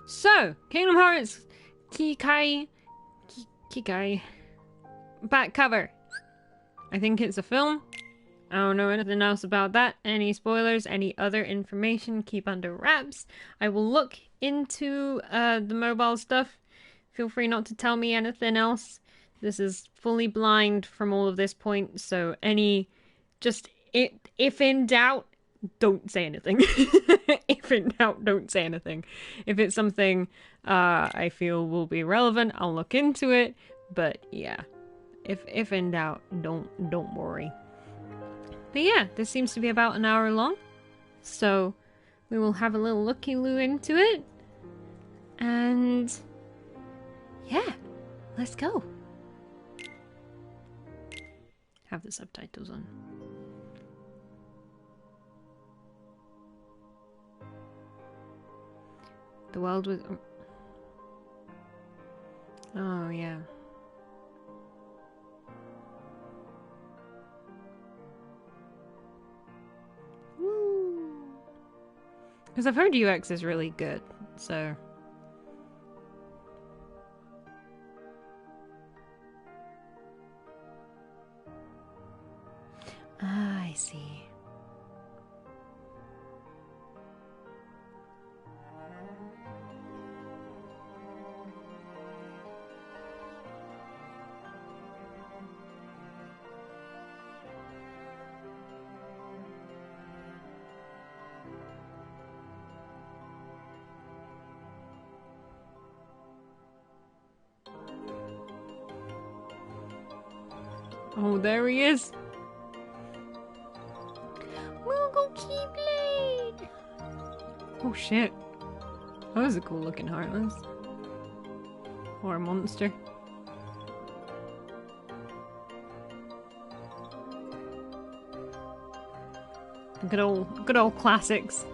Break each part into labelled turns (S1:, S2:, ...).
S1: So, Kingdom Hearts Kikai back cover. I think it's a film. I don't know anything else about that. Any spoilers, any other information, keep under wraps. I will look into the mobile stuff. Feel free not to tell me anything else. This is fully blind from all of this point, so if in doubt, don't say anything. If in doubt, don't say anything. If it's something I feel will be relevant, I'll look into it. But yeah, if in doubt, don't worry. But yeah, this seems to be about an hour long, so we will have a little looky-loo into it. And yeah, let's go. Have the subtitles on. The world with... Oh, yeah. Woo! Because I've heard UX is really good, so... Ah, I see. Oh, there he is. Moogle Keyblade! Oh shit. That was a cool looking Heartless. Or a monster. Good old classics.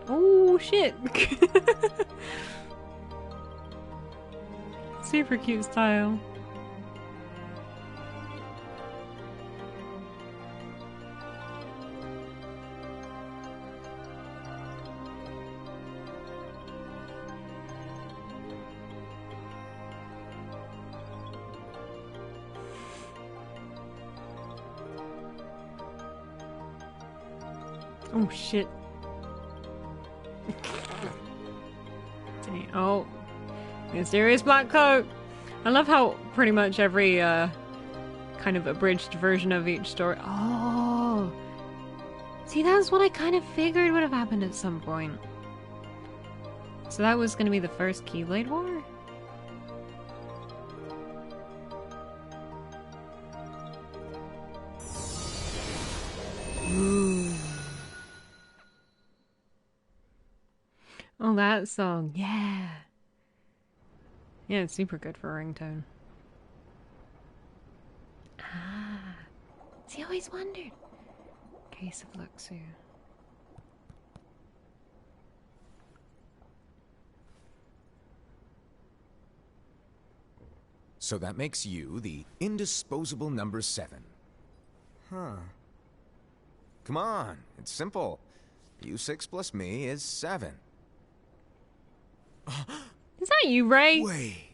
S1: Oh shit! Super cute style. Oh shit. Oh, mysterious black coat. I love how pretty much every kind of abridged version of each story. Oh, see, that's what I kind of figured would have happened at some point. So that was going to be the first Keyblade War? Ooh. Oh, that song, yeah. Yeah, it's super good for a ringtone. Ah, see, I always wondered. Case of Luxu.
S2: So that makes you the indisposable number 7. Huh. Come on, it's simple. U6 plus me is 7.
S1: Is that you, Ray?
S2: Wait.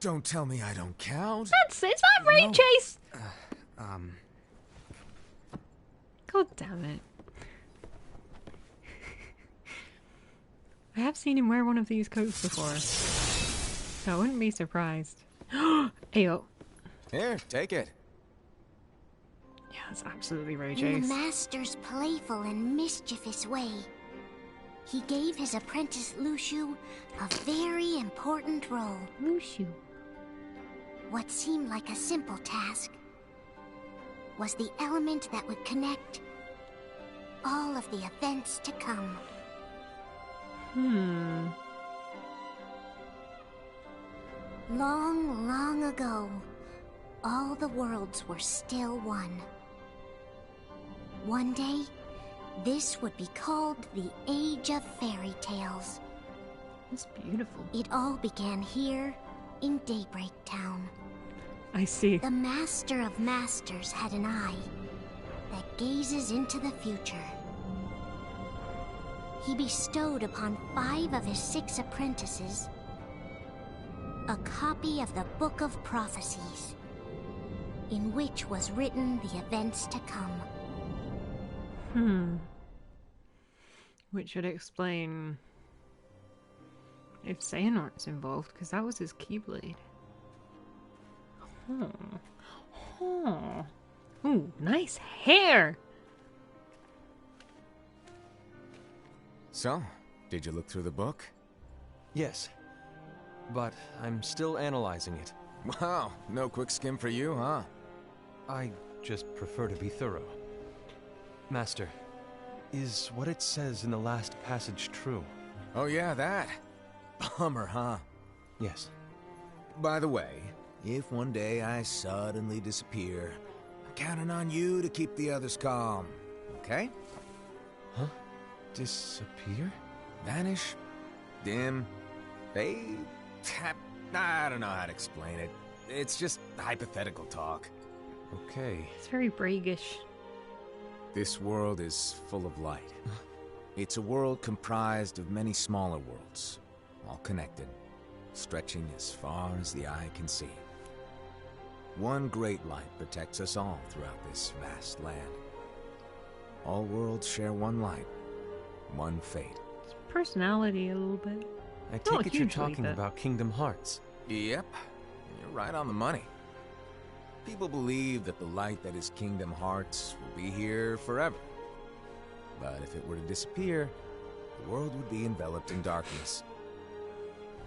S2: Don't tell me I don't count.
S1: Is that Ray,
S2: No.
S1: Chase? God damn it. I have seen him wear one of these coats before, so I wouldn't be surprised. Ayo.
S2: Here, take it.
S1: Yeah, that's absolutely Ray
S3: In
S1: Chase.
S3: the master's playful and mischievous way, he gave his apprentice Luxu a very important role.
S1: Luxu.
S3: What seemed like a simple task was the element that would connect all of the events to come. Long, long ago, all the worlds were still one. One day, this would be called the Age of Fairy Tales.
S1: That's beautiful.
S3: It all began here in Daybreak Town.
S1: I see.
S3: The Master of Masters had an eye that gazes into the future. He bestowed upon 5 of his 6 apprentices a copy of the Book of Prophecies, in which was written the events to come.
S1: Which would explain if Xehanort's involved, because that was his Keyblade. Ooh, nice hair!
S2: So, did you look through the book?
S4: Yes, but I'm still analyzing it.
S2: Wow, no quick skim for you, huh?
S4: I just prefer to be thorough. Master, is what it says in the last passage true?
S2: Oh yeah, that. Bummer, huh?
S4: Yes.
S2: By the way, if one day I suddenly disappear, I'm counting on you to keep the others calm, okay?
S4: Huh? Disappear?
S2: Vanish, dim, fade, tap. I don't know how to explain it. It's just hypothetical talk.
S4: Okay.
S1: It's very Bragish.
S2: This world is full of light. It's a world comprised of many smaller worlds, all connected, stretching as far as the eye can see. One great light protects us all throughout this vast land. All worlds share one light, one fate.
S1: It's personality a little bit.
S4: I
S1: Not
S4: take it you're
S1: hugely,
S4: talking
S1: but-
S4: about Kingdom Hearts.
S2: Yep, you're right on the money. People believe that the light that is Kingdom Hearts will be here forever. But if it were to disappear, the world would be enveloped in darkness.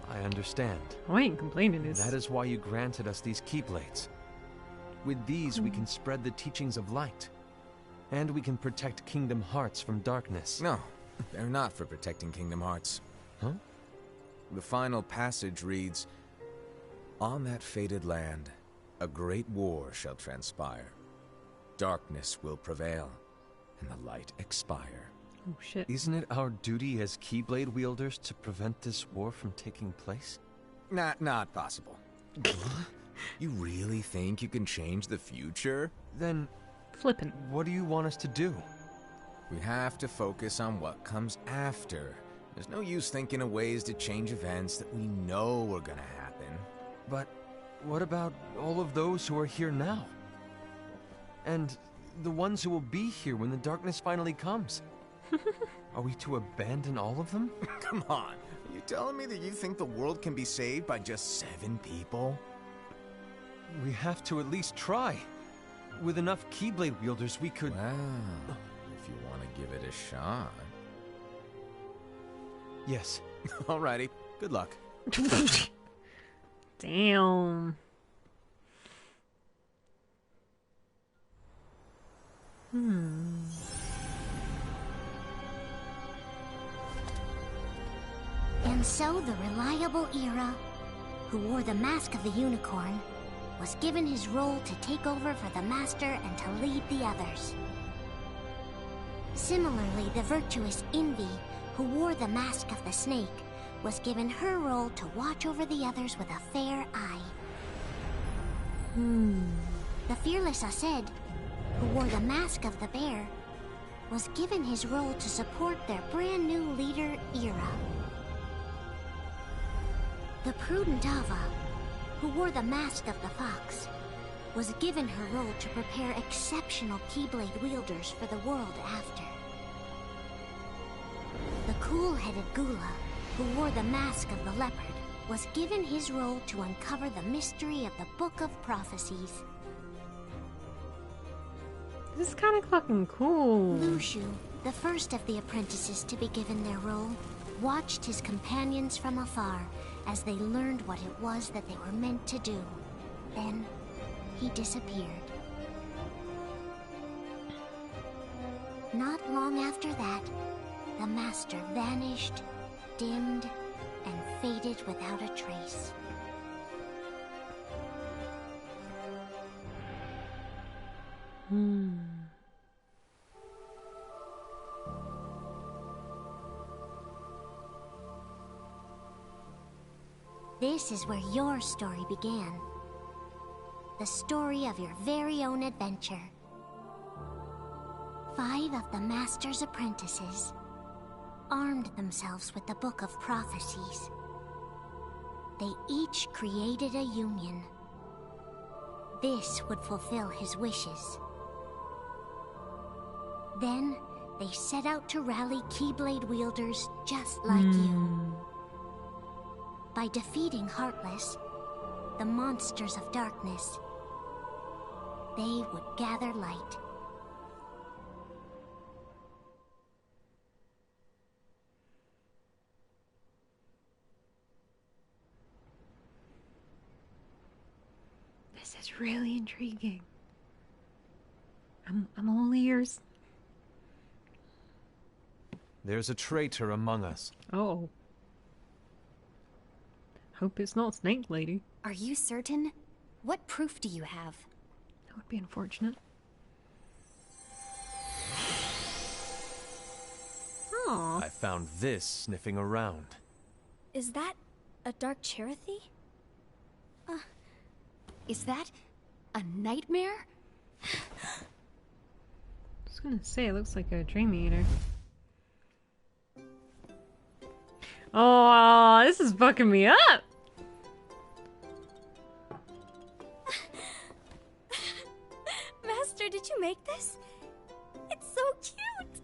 S4: I understand.
S1: I ain't complaining. Is
S4: That is why you granted us these Keyblades. With these, we can spread the teachings of light. And we can protect Kingdom Hearts from darkness.
S2: No, they're not for protecting Kingdom Hearts.
S4: Huh?
S2: The final passage reads, "On that fated land, a great war shall transpire. Darkness will prevail, and the light expire."
S1: Oh shit.
S4: Isn't it our duty as Keyblade wielders to prevent this war from taking place?
S2: Not possible. You really think you can change the future?
S4: Then,
S1: Flippin'.
S4: what do you want us to do?
S2: We have to focus on what comes after. There's no use thinking of ways to change events that we know are gonna happen.
S4: But what about all of those who are here now? And the ones who will be here when the darkness finally comes? Are we to abandon all of them?
S2: Come on, are you telling me that you think the world can be saved by just 7 people?
S4: We have to at least try. With enough Keyblade wielders, we could...
S2: Well, if you want to give it a shot.
S4: Yes.
S2: Alrighty, good luck.
S1: Damn.
S3: And so the reliable Era, who wore the mask of the unicorn, was given his role to take over for the Master and to lead the others. Similarly, the virtuous Envy, who wore the mask of the snake, was given her role to watch over the others with a fair eye. The fearless Aced, who wore the mask of the bear, was given his role to support their brand new leader, Era. The prudent Ava, who wore the mask of the fox, was given her role to prepare exceptional Keyblade wielders for the world after. The cool-headed Gula, who wore the mask of the leopard, was given his role to uncover the mystery of the Book of Prophecies.
S1: This is kind of fucking cool.
S3: Lushu, the first of the apprentices to be given their role, watched his companions from afar as they learned what it was that they were meant to do. Then, he disappeared. Not long after that, the Master vanished, dimmed, and faded without a trace. This is where your story began. the story of your very own adventure. 5 of the Master's apprentices armed themselves with the Book of Prophecies. They each created a union. This would fulfill his wishes. Then, they set out to rally Keyblade wielders just like you. By defeating Heartless, the monsters of darkness, they would gather light.
S1: This is really intriguing. I'm all ears.
S4: There's a traitor among us.
S1: Oh. Hope it's not Snake Lady.
S5: Are you certain? What proof do you have?
S1: That would be unfortunate. Aww.
S4: I found this sniffing around.
S5: Is that a Dark Cherothy? Is that a nightmare?
S1: I was gonna say, it looks like a Dream Eater. Oh, this is fucking me up!
S5: Master, did you make this? It's so cute!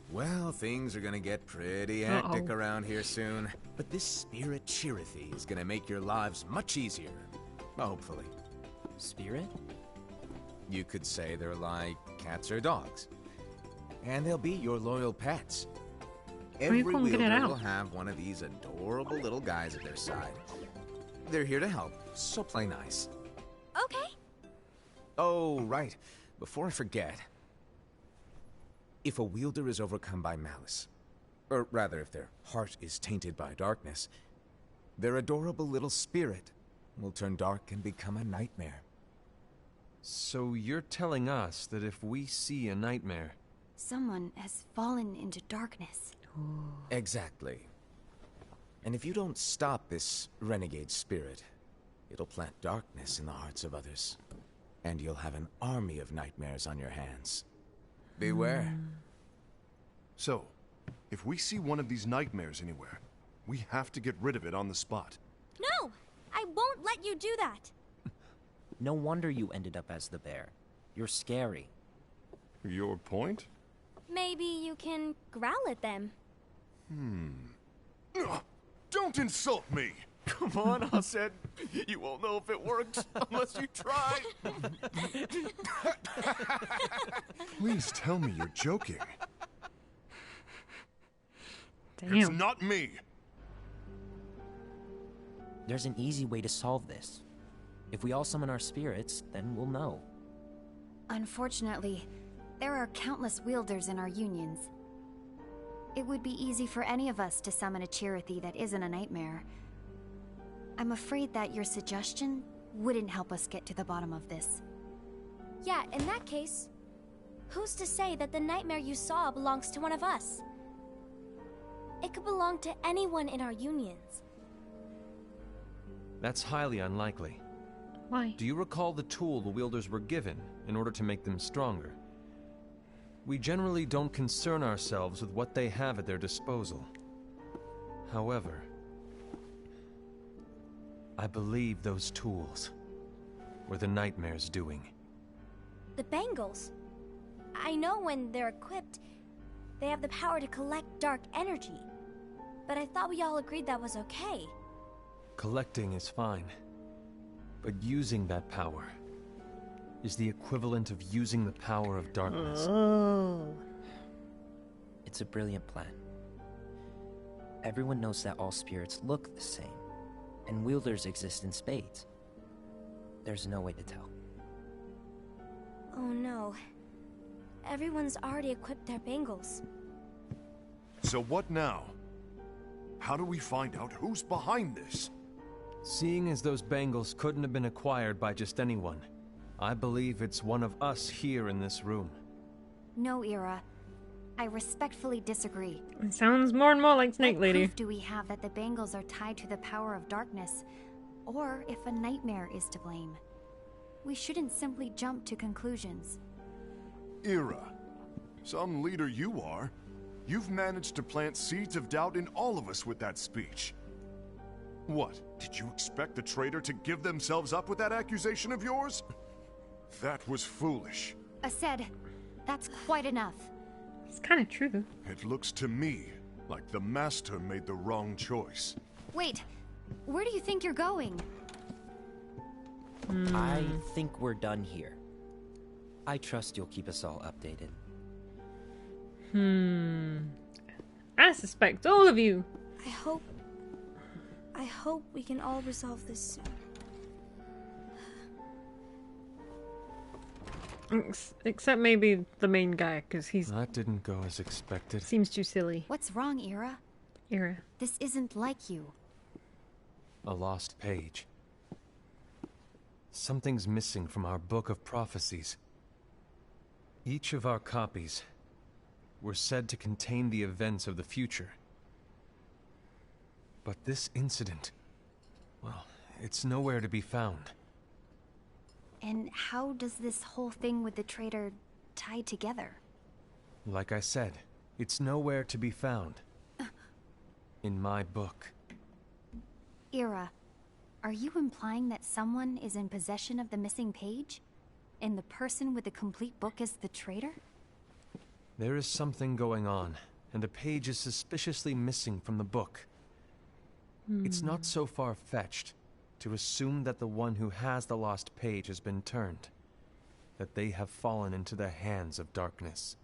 S2: Well, things are gonna get pretty hectic around here soon. But this Spirit Cherothy is gonna make your lives much easier. Hopefully.
S6: Spirit?
S2: You could say they're like cats or dogs. And they'll be your loyal pets. Every
S1: you couldn't get it
S2: wielder
S1: out?
S2: will have one of these adorable little guys at their side. They're here to help, so play nice.
S5: Okay.
S2: Oh, right. Before I forget. If a wielder is overcome by malice, or rather if their heart is tainted by darkness, their adorable little spirit will turn dark and become a nightmare.
S4: So you're telling us that if we see a nightmare...
S5: Someone has fallen into darkness.
S2: Exactly. And if you don't stop this renegade spirit, it'll plant darkness in the hearts of others. And you'll have an army of nightmares on your hands. Beware.
S7: So, if we see one of these nightmares anywhere, we have to get rid of it on the spot.
S8: No! I won't let you do that!
S6: No wonder you ended up as the bear. You're scary.
S7: Your point?
S8: Maybe you can growl at them.
S7: Ugh, don't insult me!
S9: Come on, Arsene. You won't know if it works unless you try.
S7: Please tell me you're joking. It's
S1: Damn.
S7: not me!
S6: There's an easy way to solve this. If we all summon our spirits, then we'll know.
S5: Unfortunately, there are countless wielders in our unions. It would be easy for any of us to summon a Cherothy that isn't a nightmare. I'm afraid that your suggestion wouldn't help us get to the bottom of this.
S8: Yeah, in that case, who's to say that the nightmare you saw belongs to one of us? It could belong to anyone in our unions.
S4: That's highly unlikely.
S1: Why?
S4: Do you recall the tool the wielders were given in order to make them stronger? We generally don't concern ourselves with what they have at their disposal. However, I believe those tools were the nightmare's doing.
S8: The bangles. I know when they're equipped, they have the power to collect dark energy. But I thought we all agreed that was okay.
S4: Collecting is fine, but using that power is the equivalent of using the power of darkness.
S6: It's a brilliant plan. Everyone knows that all spirits look the same, and wielders exist in spades. There's no way to tell.
S8: Oh no. Everyone's already equipped their bangles.
S7: So what now? How do we find out who's behind this?
S4: Seeing as those bangles couldn't have been acquired by just anyone, I believe it's one of us here in this room.
S5: No, Ira. I respectfully disagree.
S1: It sounds more and more like Snake
S5: What
S1: Lady.
S5: proof do we have that the bangles are tied to the power of darkness? Or if a nightmare is to blame? We shouldn't simply jump to conclusions.
S7: Ira, some leader you are. You've managed to plant seeds of doubt in all of us with that speech. What, did you expect the traitor to give themselves up with that accusation of yours? That was foolish.
S5: Aced, that's quite enough.
S1: It's kind of true.
S7: It looks to me like the Master made the wrong choice.
S5: Wait, where do you think you're going?
S6: I think we're done here. I trust you'll keep us all updated.
S1: I suspect all of you.
S8: I hope we can all resolve this soon.
S1: Except maybe the main guy, because
S4: That didn't go as expected.
S1: seems too silly.
S5: What's wrong, Ira?
S1: Ira.
S5: This isn't like you.
S4: A lost page. Something's missing from our book of prophecies. Each of our copies were said to contain the events of the future. But this incident, well, it's nowhere to be found.
S5: And how does this whole thing with the traitor tie together?
S4: Like I said, it's nowhere to be found. In my book.
S5: Ira, are you implying that someone is in possession of the missing page? And the person with the complete book is the traitor?
S4: There is something going on, and a page is suspiciously missing from the book. It's not so far-fetched to assume that the one who has the lost page has been turned, that they have fallen into the hands of darkness.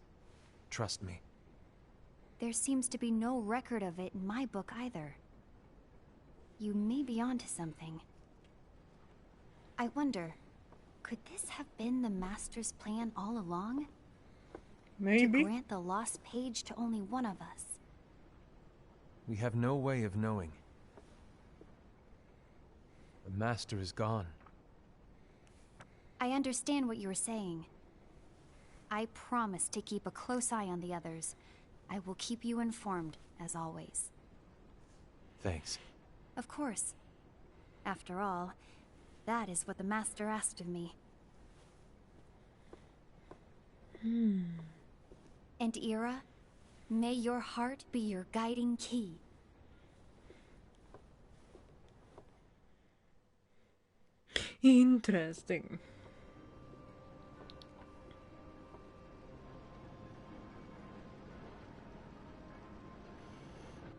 S4: Trust me.
S5: There seems to be no record of it in my book either. You may be onto something. I wonder, could this have been the Master's plan all along?
S1: Maybe.
S5: To grant the lost page to only one of us.
S4: We have no way of knowing. The Master is gone.
S5: I understand what you're saying. I promise to keep a close eye on the others. I will keep you informed, as always.
S4: Thanks.
S5: Of course. After all, that is what the Master asked of me. And Ira, may your heart be your guiding key.
S1: Interesting.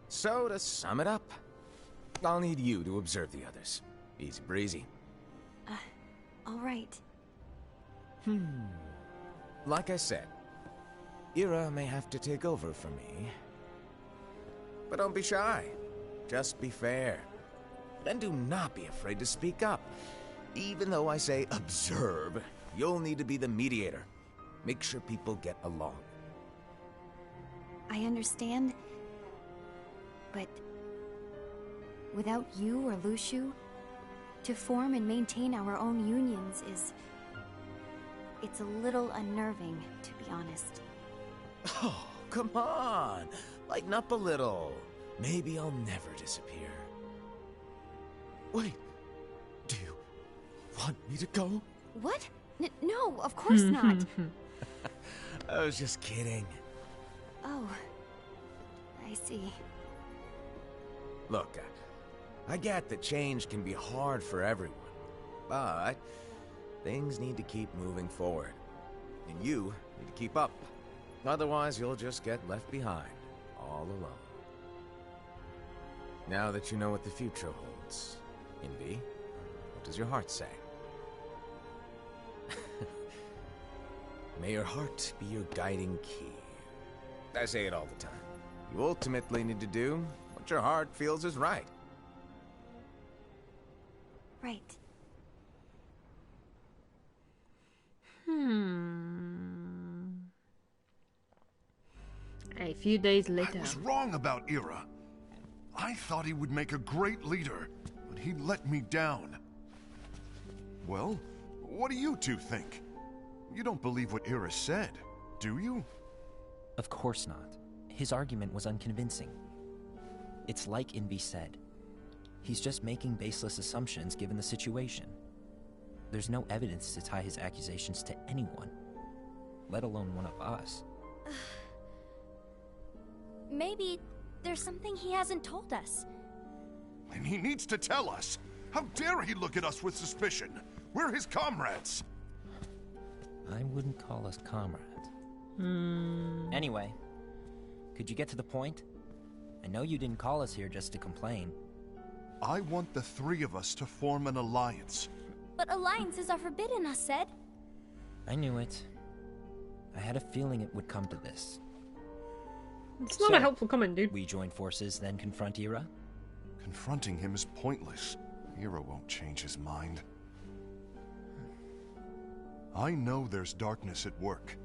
S2: So, to sum it up, I'll need you to observe the others. Easy breezy.
S5: All right.
S2: Like I said, Ira may have to take over for me. But don't be shy. Just be fair. And do not be afraid to speak up. Even though I say observe, you'll need to be the mediator. Make sure people get along.
S5: I understand. But without you or Luxu, to form and maintain our own unions is... it's a little unnerving, to be honest.
S2: Oh, come on. Lighten up a little. Maybe I'll never disappear. Wait. Do you want me to go?
S5: What? No, of course not.
S2: I was just kidding.
S5: Oh, I see.
S2: Look, I get that change can be hard for everyone, but things need to keep moving forward. And you need to keep up. Otherwise, you'll just get left behind, all alone. Now that you know what the future holds, Invi, what does your heart say? May your heart be your guiding key. I say it all the time. You ultimately need to do what your heart feels is right.
S5: Right.
S1: A few days later.
S7: I was wrong about Ira. I thought he would make a great leader, but he let me down. Well, what do you two think? You don't believe what Ira said, do you?
S6: Of course not. His argument was unconvincing. It's like Invi said. He's just making baseless assumptions given the situation. there's no evidence to tie his accusations to anyone, let alone one of us.
S8: Maybe there's something he hasn't told us.
S7: And he needs to tell us. How dare he look at us with suspicion? We're his comrades.
S6: I wouldn't call us comrades. Anyway, could you get to the point? I know you didn't call us here just to complain.
S7: I want the three of us to form an alliance.
S8: But alliances are forbidden, I said.
S6: I knew it. I had a feeling it would come to this.
S1: It's not a helpful comment, dude.
S6: We join forces, then confront Ira?
S7: Confronting him is pointless. Ira won't change his mind. I know there's darkness at work.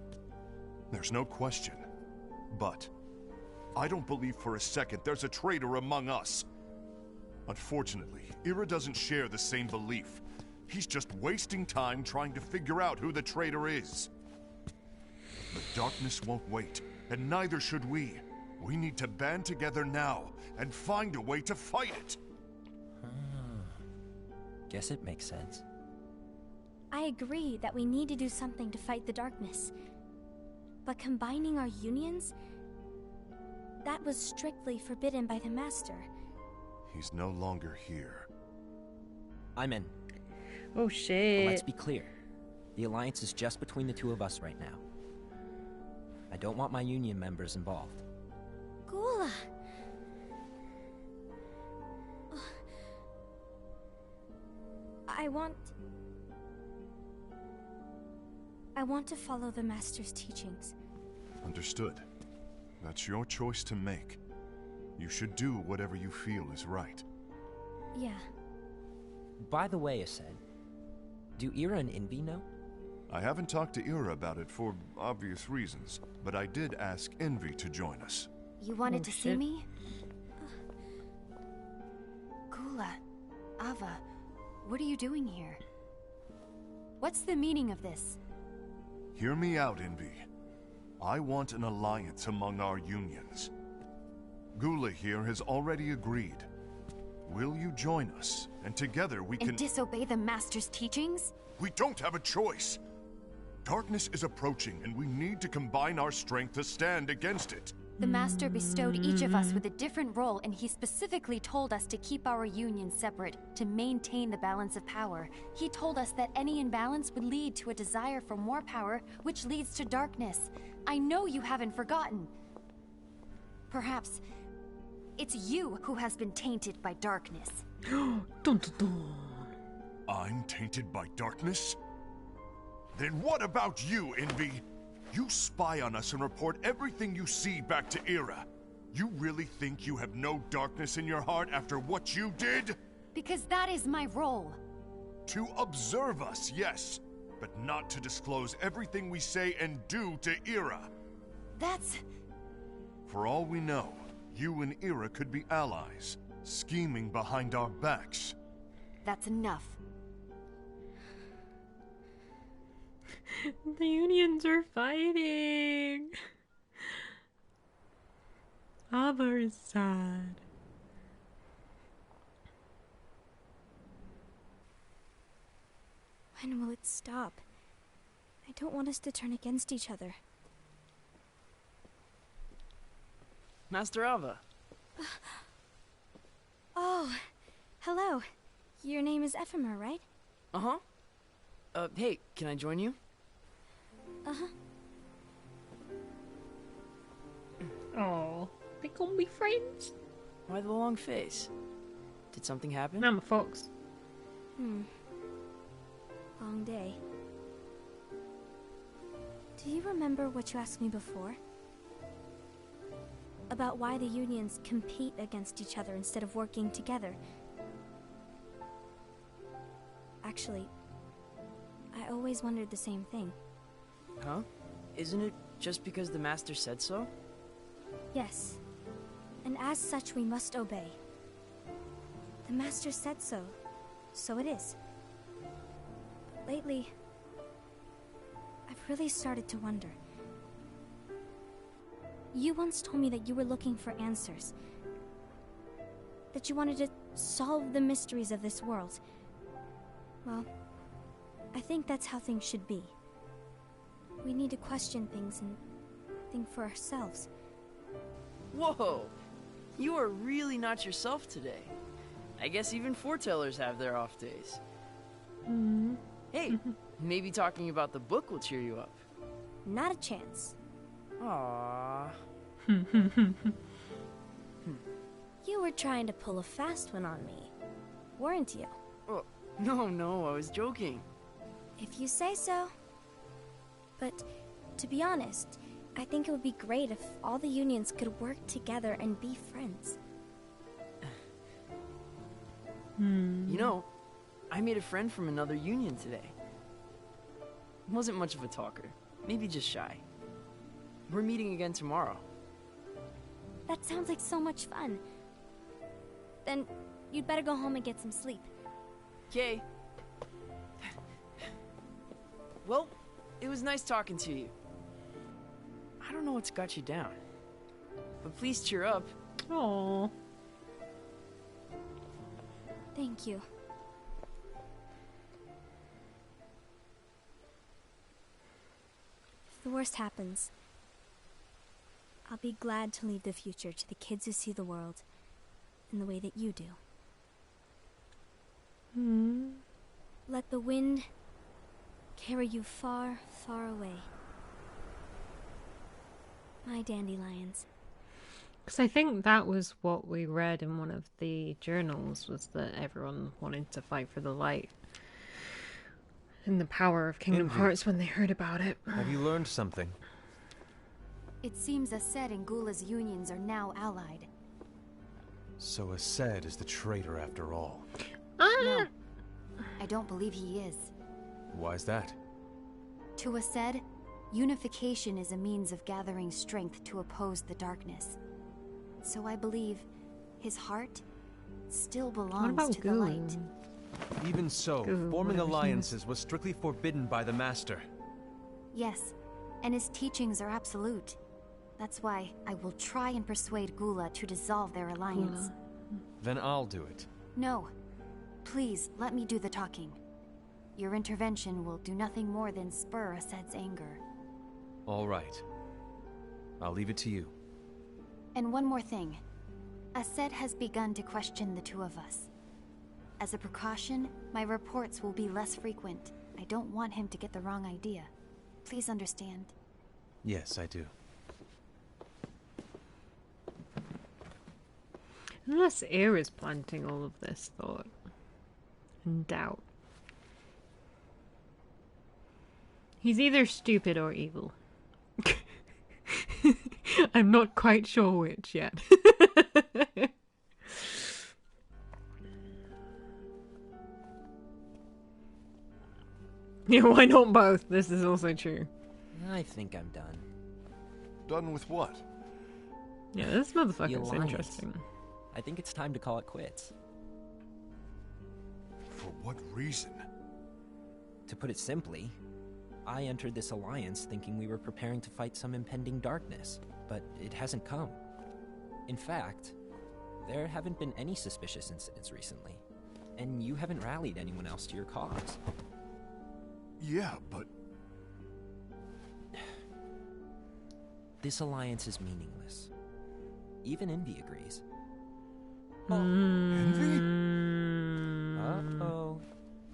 S7: There's no question. But I don't believe for a second there's a traitor among us. Unfortunately, Ira doesn't share the same belief. He's just wasting time trying to figure out who the traitor is. The darkness won't wait, and neither should we. We need to band together now and find a way to fight it.
S6: Guess it makes sense.
S8: I agree that we need to do something to fight the darkness. But combining our unions? That was strictly forbidden by the Master.
S7: He's no longer here.
S6: I'm in.
S1: Oh
S6: But
S1: shit.
S6: let's be clear. The alliance is just between the two of us right now. I don't want my union members involved.
S8: Gula! I want to follow the Master's teachings.
S7: Understood. That's your choice to make. You should do whatever you feel is right.
S8: Yeah.
S6: By the way, Aced, do Ira and Envy know?
S7: I haven't talked to Ira about it for obvious reasons, but I did ask Envy to join us.
S5: You wanted
S1: Oh,
S5: to see
S1: shit.
S5: me? Gula, Ava, what are you doing here? What's the meaning of this?
S7: Hear me out, Envy. I want an alliance among our unions. Gula here has already agreed. Will you join us? And together we can...
S5: And disobey the Master's teachings?
S7: We don't have a choice! Darkness is approaching, and we need to combine our strength to stand against it.
S5: The Master bestowed each of us with a different role, and he specifically told us to keep our union separate, to maintain the balance of power. He told us that any imbalance would lead to a desire for more power, which leads to darkness. I know you haven't forgotten. Perhaps it's you who has been tainted by darkness.
S1: Dun, dun, dun.
S7: I'm tainted by darkness? Then what about you, Envy? You spy on us and report everything you see back to Ira. You really think you have no darkness in your heart after what you did?
S5: Because that is my role.
S7: To observe us, yes, but not to disclose everything we say and do to Ira.
S5: That's...
S7: For all we know, you and Ira could be allies, scheming behind our backs.
S5: that's enough.
S1: The unions are fighting. Ava is sad.
S8: When will it stop? I don't want us to turn against each other.
S10: Master Ava.
S8: Oh, hello. Your name is Ephemer, right?
S10: Uh-huh. Hey, can I join you?
S8: Uh-huh.
S1: Oh, they gonna be friends?
S10: Why the long face? Did something happen?
S1: I'm a fox.
S8: Long day. Do you remember what you asked me before? About why the unions compete against each other instead of working together. Actually, I always wondered the same thing.
S10: Huh? Isn't it just because the Master said so?
S8: Yes. And as such, we must obey. The Master said so. So it is. But lately, I've really started to wonder. You once told me that you were looking for answers. That you wanted to solve the mysteries of this world. Well, I think that's how things should be. We need to question things and think for ourselves.
S10: Whoa! You are really not yourself today. I guess even foretellers have their off days. Hey, maybe talking about the book will cheer you up.
S8: Not a chance.
S10: Aww.
S8: You were trying to pull a fast one on me, weren't you?
S10: Oh, no, I was joking.
S8: If you say so. But, to be honest, I think it would be great if all the unions could work together and be friends.
S10: You know, I made a friend from another union today. Wasn't much of a talker, maybe just shy. We're meeting again tomorrow.
S8: That sounds like so much fun. Then, you'd better go home and get some sleep.
S10: Okay. Well, it was nice talking to you. I don't know what's got you down, but please cheer up.
S1: Aww.
S8: Thank you. If the worst happens, I'll be glad to leave the future to the kids who see the world in the way that you do. Let the wind carry you far, far away. My dandelions.
S1: Because I think that was what we read in one of the journals, was that everyone wanted to fight for the light and the power of Kingdom Hearts when they heard about it.
S4: Have you learned something?
S5: It seems Aced and Gula's unions are now allied.
S4: So Aced is the traitor after all.
S5: No, I don't believe he is.
S4: Why's that?
S5: To Aced, unification is a means of gathering strength to oppose the darkness. So I believe his heart still belongs to the light.
S4: Even so, forming alliances was strictly forbidden by the Master.
S5: Yes, and his teachings are absolute. That's why I will try and persuade Gula to dissolve their alliance.
S4: Then I'll do it.
S5: No. Please, let me do the talking. Your intervention will do nothing more than spur Aced's anger.
S4: All right. I'll leave it to you.
S5: And one more thing. Aced has begun to question the two of us. As a precaution, my reports will be less frequent. I don't want him to get the wrong idea. Please understand.
S4: Yes, I do.
S1: Unless Air is planting all of this thought and doubt. He's either stupid or evil. I'm not quite sure which yet. Yeah, why not both? This is also true.
S6: I think I'm done.
S7: Done with what?
S1: Yeah, this motherfucker's interesting.
S6: I think it's time to call it quits.
S7: For what reason?
S6: To put it simply, I entered this alliance thinking we were preparing to fight some impending darkness, but it hasn't come. In fact, there haven't been any suspicious incidents recently, and you haven't rallied anyone else to your cause.
S7: Yeah, but...
S6: This alliance is meaningless. Even Envy agrees.
S7: Envy?
S6: Uh-oh.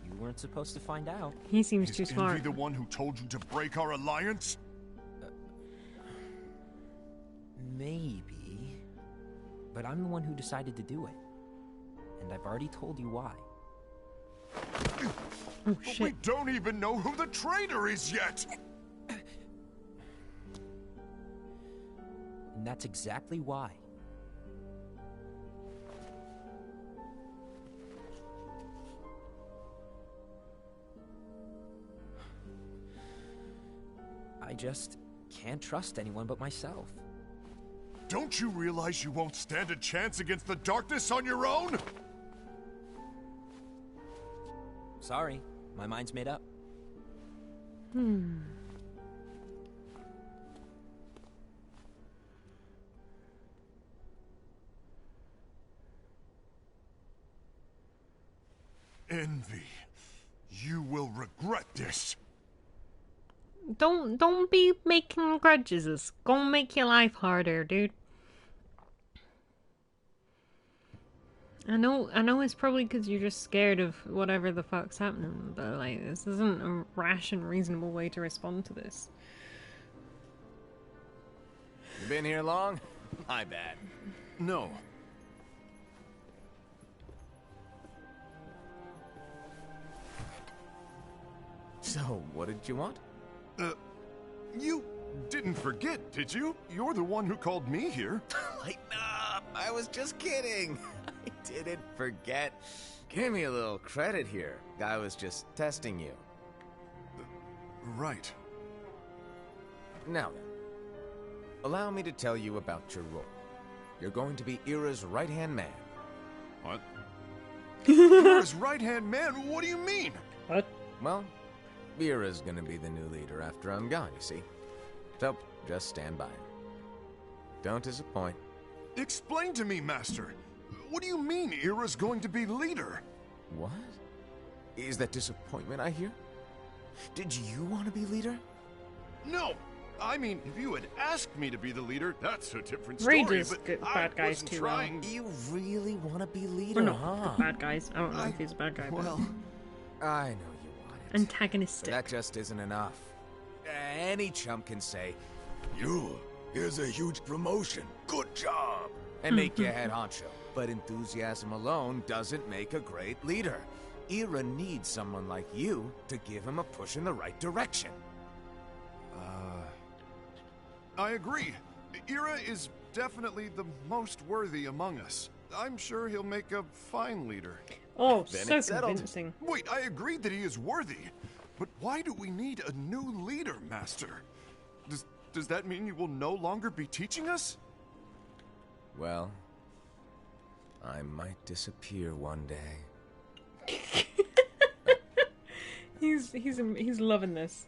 S6: You weren't supposed to find out.
S1: He seems
S7: Is
S1: too smart.
S7: Envy the one who told you to break our alliance?
S6: Maybe. But I'm the one who decided to do it. And I've already told you why.
S1: Oh,
S7: But
S1: shit.
S7: we don't even know who the traitor is yet!
S6: And that's exactly why. I just can't trust anyone but myself.
S7: Don't you realize you won't stand a chance against the darkness on your own?
S6: Sorry, my mind's made up.
S7: Envy. You will regret this.
S1: Don't be making grudges. It's gonna make your life harder, dude. I know it's probably because you're just scared of whatever the fuck's happening, but like, this isn't a rash and reasonable way to respond to this.
S2: You been here long? My bad.
S7: No.
S2: So, what did you want?
S7: You didn't forget, did you? You're the one who called me here.
S2: Lighten up! I was just kidding. I didn't forget. Give me a little credit here. Guy was just testing you.
S7: Right.
S2: Now then, allow me to tell you about your role. You're going to be Ira's right-hand man.
S7: What? Ira's right-hand man? What do you mean?
S1: What?
S2: Well, Ira's gonna be the new leader after I'm gone, you see. So, just stand by. Don't disappoint.
S7: Explain to me, Master. What do you mean Ira's going to be leader?
S2: What? Is that disappointment I hear? Did you want to be leader?
S7: No! I mean, if you had asked me to be the leader, that's a different
S1: Raid
S7: story,
S1: is
S7: but
S1: good,
S7: I
S1: bad guys
S7: wasn't
S1: too,
S7: trying...
S2: You really want to be leader,
S1: Or no,
S2: huh?
S1: bad guys. I don't know if he's a bad guy, but
S7: Well,
S2: I know you want it. But
S1: antagonistic.
S2: that just isn't enough. Any chump can say, "You, here's a huge promotion. Good job." And make you head honcho. But enthusiasm alone doesn't make a great leader. Ira needs someone like you to give him a push in the right direction.
S7: I agree. Ira is definitely the most worthy among us. I'm sure he'll make a fine leader.
S1: Oh,
S2: Then
S1: so
S2: it's settled.
S1: convincing.
S7: Wait, I agree that he is worthy. But why do we need a new leader, Master? Does that mean you will no longer be teaching us?
S2: Well, I might disappear one day.
S1: He's loving this.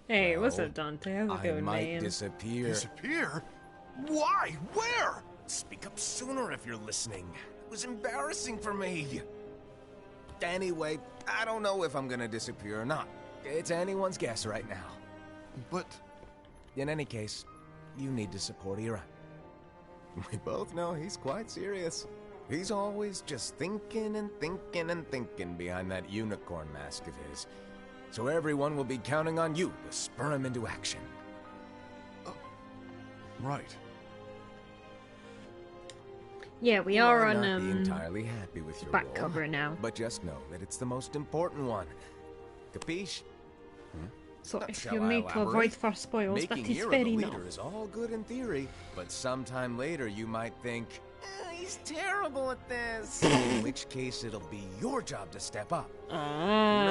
S1: Hey, what's
S2: Well,
S1: up, Dante? How's it
S2: I
S1: going,
S2: might
S1: man?
S2: disappear.
S7: Disappear? Why? Where?
S2: Speak up sooner if you're listening. It was embarrassing for me. Anyway, I don't know if I'm gonna disappear or not. It's anyone's guess right now.
S7: But...
S2: In any case, you need to support Ira. We both know he's quite serious. He's always just thinking and thinking and thinking behind that unicorn mask of his. So everyone will be counting on you to spur him into action.
S7: Right.
S1: Yeah, we
S2: You
S1: are
S2: might
S1: on
S2: not be entirely happy with your
S1: back
S2: role,
S1: cover now.
S2: but just know that it's the most important one. Capiche?
S1: So if
S2: Shall
S1: you
S2: I
S1: make a
S2: elaborate?
S1: void for spoils, that
S2: Making
S1: is
S2: Ira
S1: fair
S2: the
S1: enough.
S2: leader is all good in theory, but sometime later you might think, he's terrible at this. In which case it'll be your job to step up. Who
S1: Ah.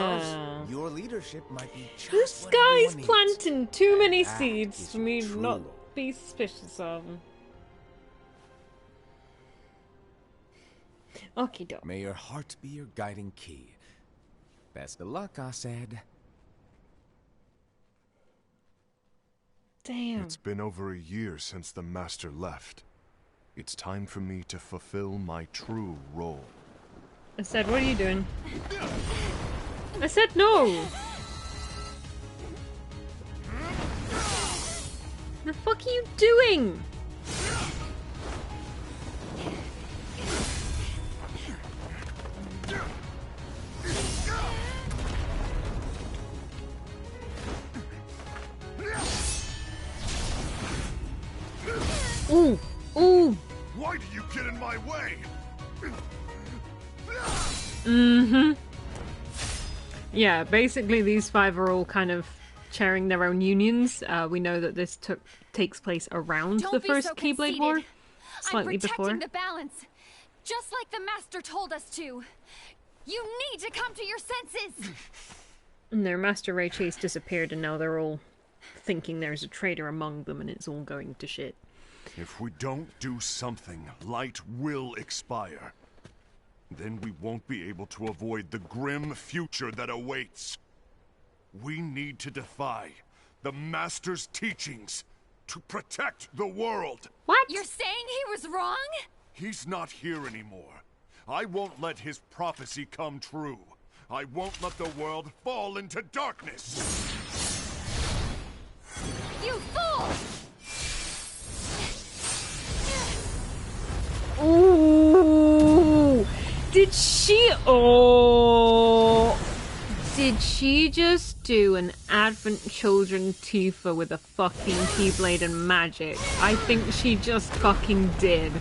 S2: knows? Your leadership might be just
S1: This
S2: what
S1: guy's
S2: everyone needs.
S1: planting too many
S2: That
S1: seeds
S2: is
S1: for me
S2: true.
S1: not to be suspicious of him. Okie doke.
S2: May your heart be your guiding key. Best of luck, I said.
S1: Damn.
S7: It's been over a year since the Master left. It's time for me to fulfill my true role.
S1: I said, what are you doing? I said no! The fuck are you doing? Ooh! Ooh!
S7: Why do you get in my way?
S1: Mm-hmm. Yeah, basically these five are all kind of chairing their own unions. We know that this takes place around
S5: Don't
S1: the
S5: be
S1: first
S5: so
S1: Keyblade
S5: conceited.
S1: War, slightly
S5: I'm protecting
S1: before.
S5: the balance, just like the Master told us to. You need to come to your senses.
S1: And their Master Ray Chase disappeared, and now they're all thinking there's a traitor among them, and it's all going to shit.
S7: If we don't do something, light will expire. Then we won't be able to avoid the grim future that awaits. We need to defy the Master's teachings to protect the world.
S1: What?
S5: You're saying he was wrong?
S7: He's not here anymore. I won't let his prophecy come true. I won't let the world fall into darkness!
S5: You fool!
S1: Ooh! Did she... Oh! Did she just do an Advent Children Tifa with a fucking Keyblade and magic? I think she just fucking did.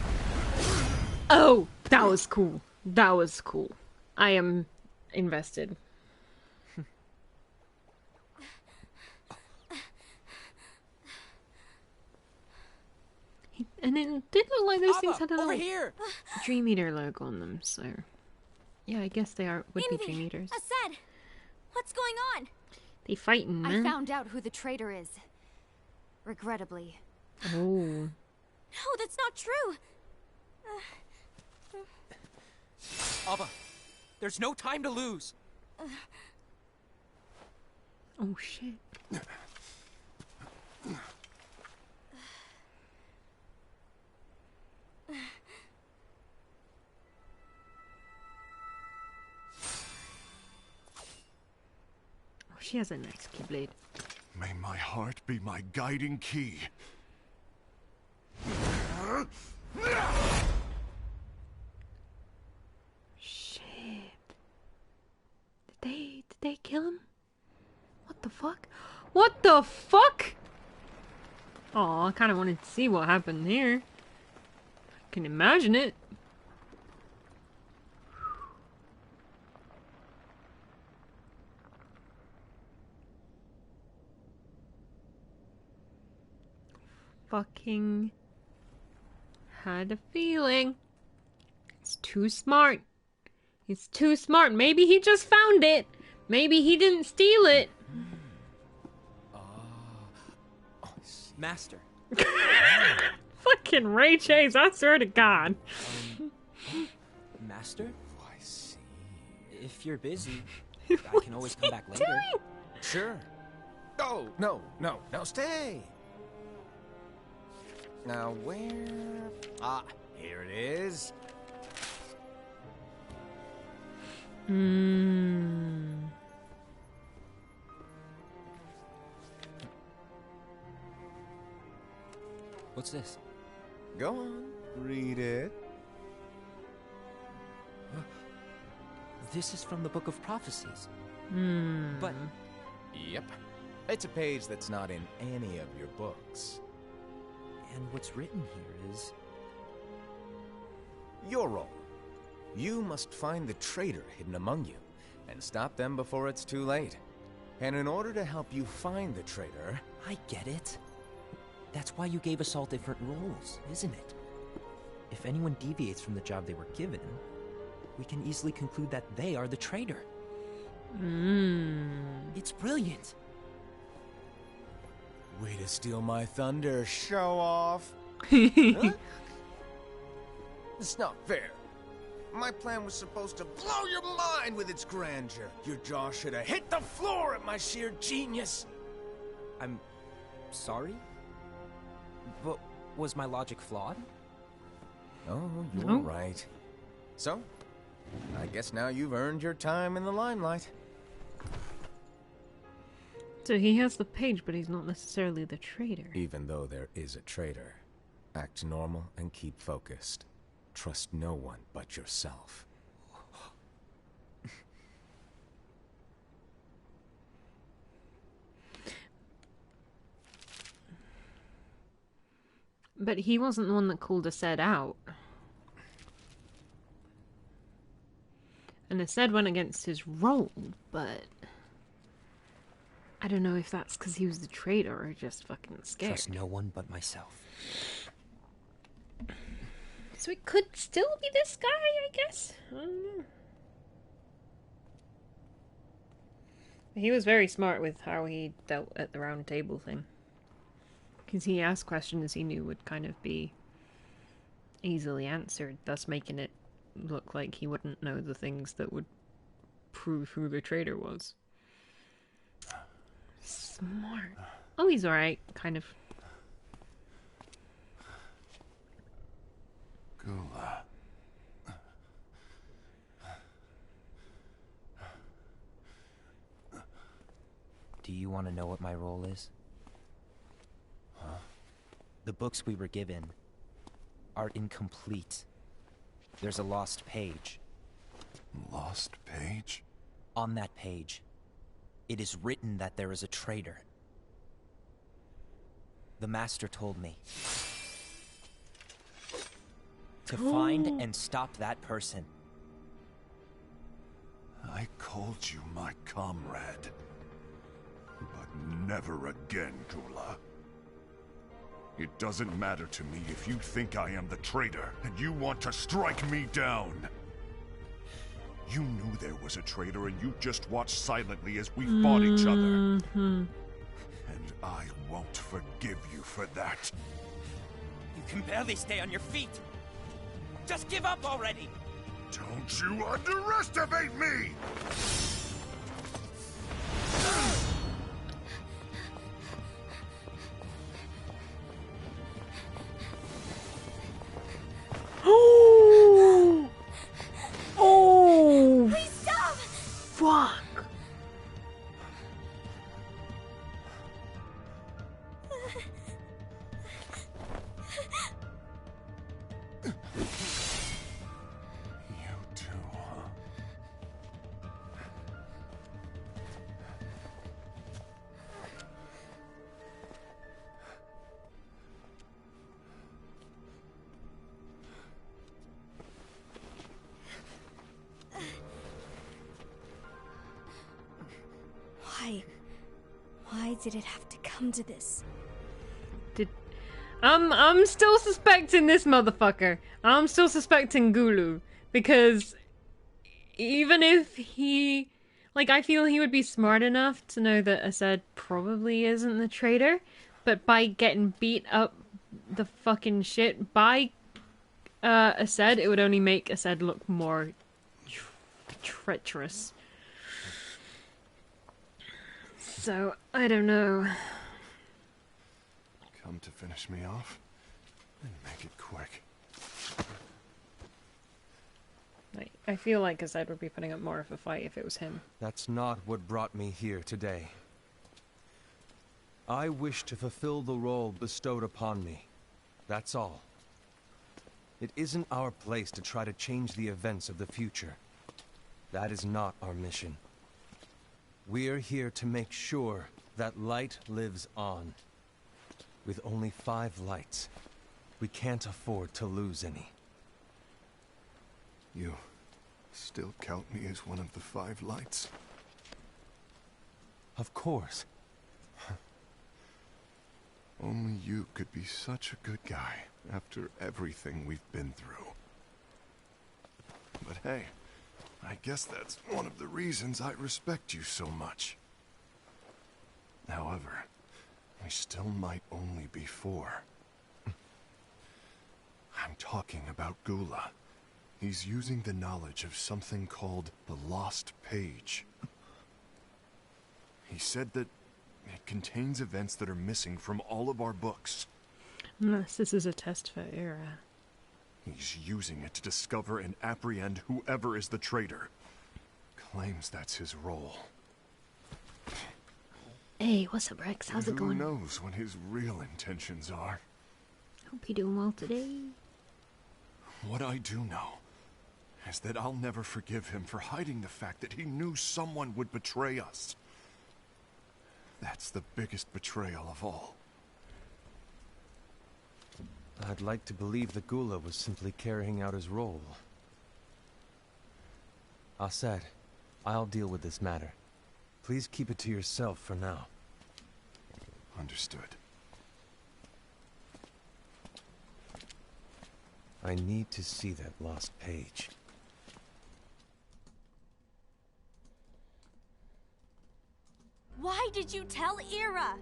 S1: Oh! That was cool. That was cool. I am invested. And it did look like those
S6: Abba,
S1: things had a
S6: over
S1: little
S6: here!
S1: Dream Eater logo on them, so... Yeah, I guess they would be Dream Eaters.
S8: Assad! What's going on?
S1: They fighting, man.
S5: I found out who the traitor is. Regrettably.
S1: Oh.
S8: No, that's not true.
S6: Abba, there's no time to lose.
S1: Oh, shit. She has a nice Keyblade.
S7: May my heart be my guiding key.
S1: Shit. Did they kill him? What the fuck? What the fuck? Oh, I kind of wanted to see what happened here. I can imagine it. Fucking had a feeling. It's too smart. He's too smart. Maybe he just found it. Maybe he didn't steal it.
S6: Master.
S1: Fucking Ray Chase, I swear to God.
S6: Master?
S2: I see.
S6: If you're busy, I can always come back later.
S2: Sure. Oh, no, stay. Now, where... Ah, here it is.
S6: What's this?
S2: Go on, read it.
S6: This is from the Book of Prophecies. But
S2: Yep. It's a page that's not in any of your books.
S6: and what's written here is
S2: Your role. You must find the traitor hidden among you, and stop them before it's too late. And in order to help you find the traitor...
S6: I get it. That's why you gave us all different roles, isn't it? If anyone deviates from the job they were given, we can easily conclude that they are the traitor. It's brilliant.
S2: Way to steal my thunder, show off.
S1: Huh?
S2: It's not fair. My plan was supposed to blow your mind with its grandeur. Your jaw should have hit the floor at my sheer genius.
S6: I'm sorry? But was my logic flawed?
S2: Oh, you're
S1: No.
S2: right. So, I guess now you've earned your time in the limelight.
S1: So he has the page, but he's not necessarily the traitor.
S2: Even though there is a traitor, act normal and keep focused. Trust no one but yourself.
S1: But he wasn't the one that called Assad out. And Assad went against his role, but... I don't know if that's because he was the traitor or just fucking scared.
S6: Trust no one but myself.
S1: So it could still be this guy, I guess? I don't know. He was very smart with how he dealt at the round table thing. Because he asked questions he knew would kind of be easily answered, thus making it look like he wouldn't know the things that would prove who the traitor was. Smart. Oh, he's alright, kind of.
S7: Gula.
S6: Do you want to know what my role is?
S2: Huh?
S6: The books we were given are incomplete. There's a lost page.
S7: Lost page?
S6: On that page, it is written that there is a traitor. The Master told me to find and stop that person.
S7: I called you my comrade. But never again, Gula. It doesn't matter to me if you think I am the traitor, and you want to strike me down. You knew there was a traitor, and you just watched silently as we fought each other. And I won't forgive you for that.
S6: You can barely stay on your feet. Just give up already!
S7: Don't you underestimate me!
S1: Oh! Oh!
S8: Please stop!
S1: Fuck!
S7: You too, huh?
S8: Why did it have to come to this?
S1: I'm still suspecting this motherfucker. I'm still suspecting Gulu. Because even if he... Like, I feel he would be smart enough to know that Aced probably isn't the traitor. But by getting beat up the fucking shit by Aced, it would only make Aced look more treacherous. So, I don't know.
S7: Come to finish me off? And make it quick.
S1: I feel like Aced would be putting up more of a fight if it was him.
S4: That's not what brought me here today. I wish to fulfill the role bestowed upon me. That's all. It isn't our place to try to change the events of the future. That is not our mission. We're here to make sure that light lives on. With only 5 lights, we can't afford to lose any.
S7: You still count me as one of the 5 lights?
S4: Of course.
S7: Only you could be such a good guy after everything we've been through. But hey, I guess that's one of the reasons I respect you so much. However, we still might only be 4. I'm talking about Gula. He's using the knowledge of something called the Lost Page. He said that it contains events that are missing from all of our books.
S1: Unless this is a test for Era.
S7: He's using it to discover and apprehend whoever is the traitor. Claims that's his role.
S1: Hey, what's up, Rex? How's it going?
S7: Who knows what his real intentions are?
S1: Hope you're doing well today.
S7: What I do know is that I'll never forgive him for hiding the fact that he knew someone would betray us. That's the biggest betrayal of all.
S4: I'd like to believe that Gula was simply carrying out his role. Aced, I'll deal with this matter. Please keep it to yourself for now.
S7: Understood.
S4: I need to see that lost page.
S8: Why did you tell Era?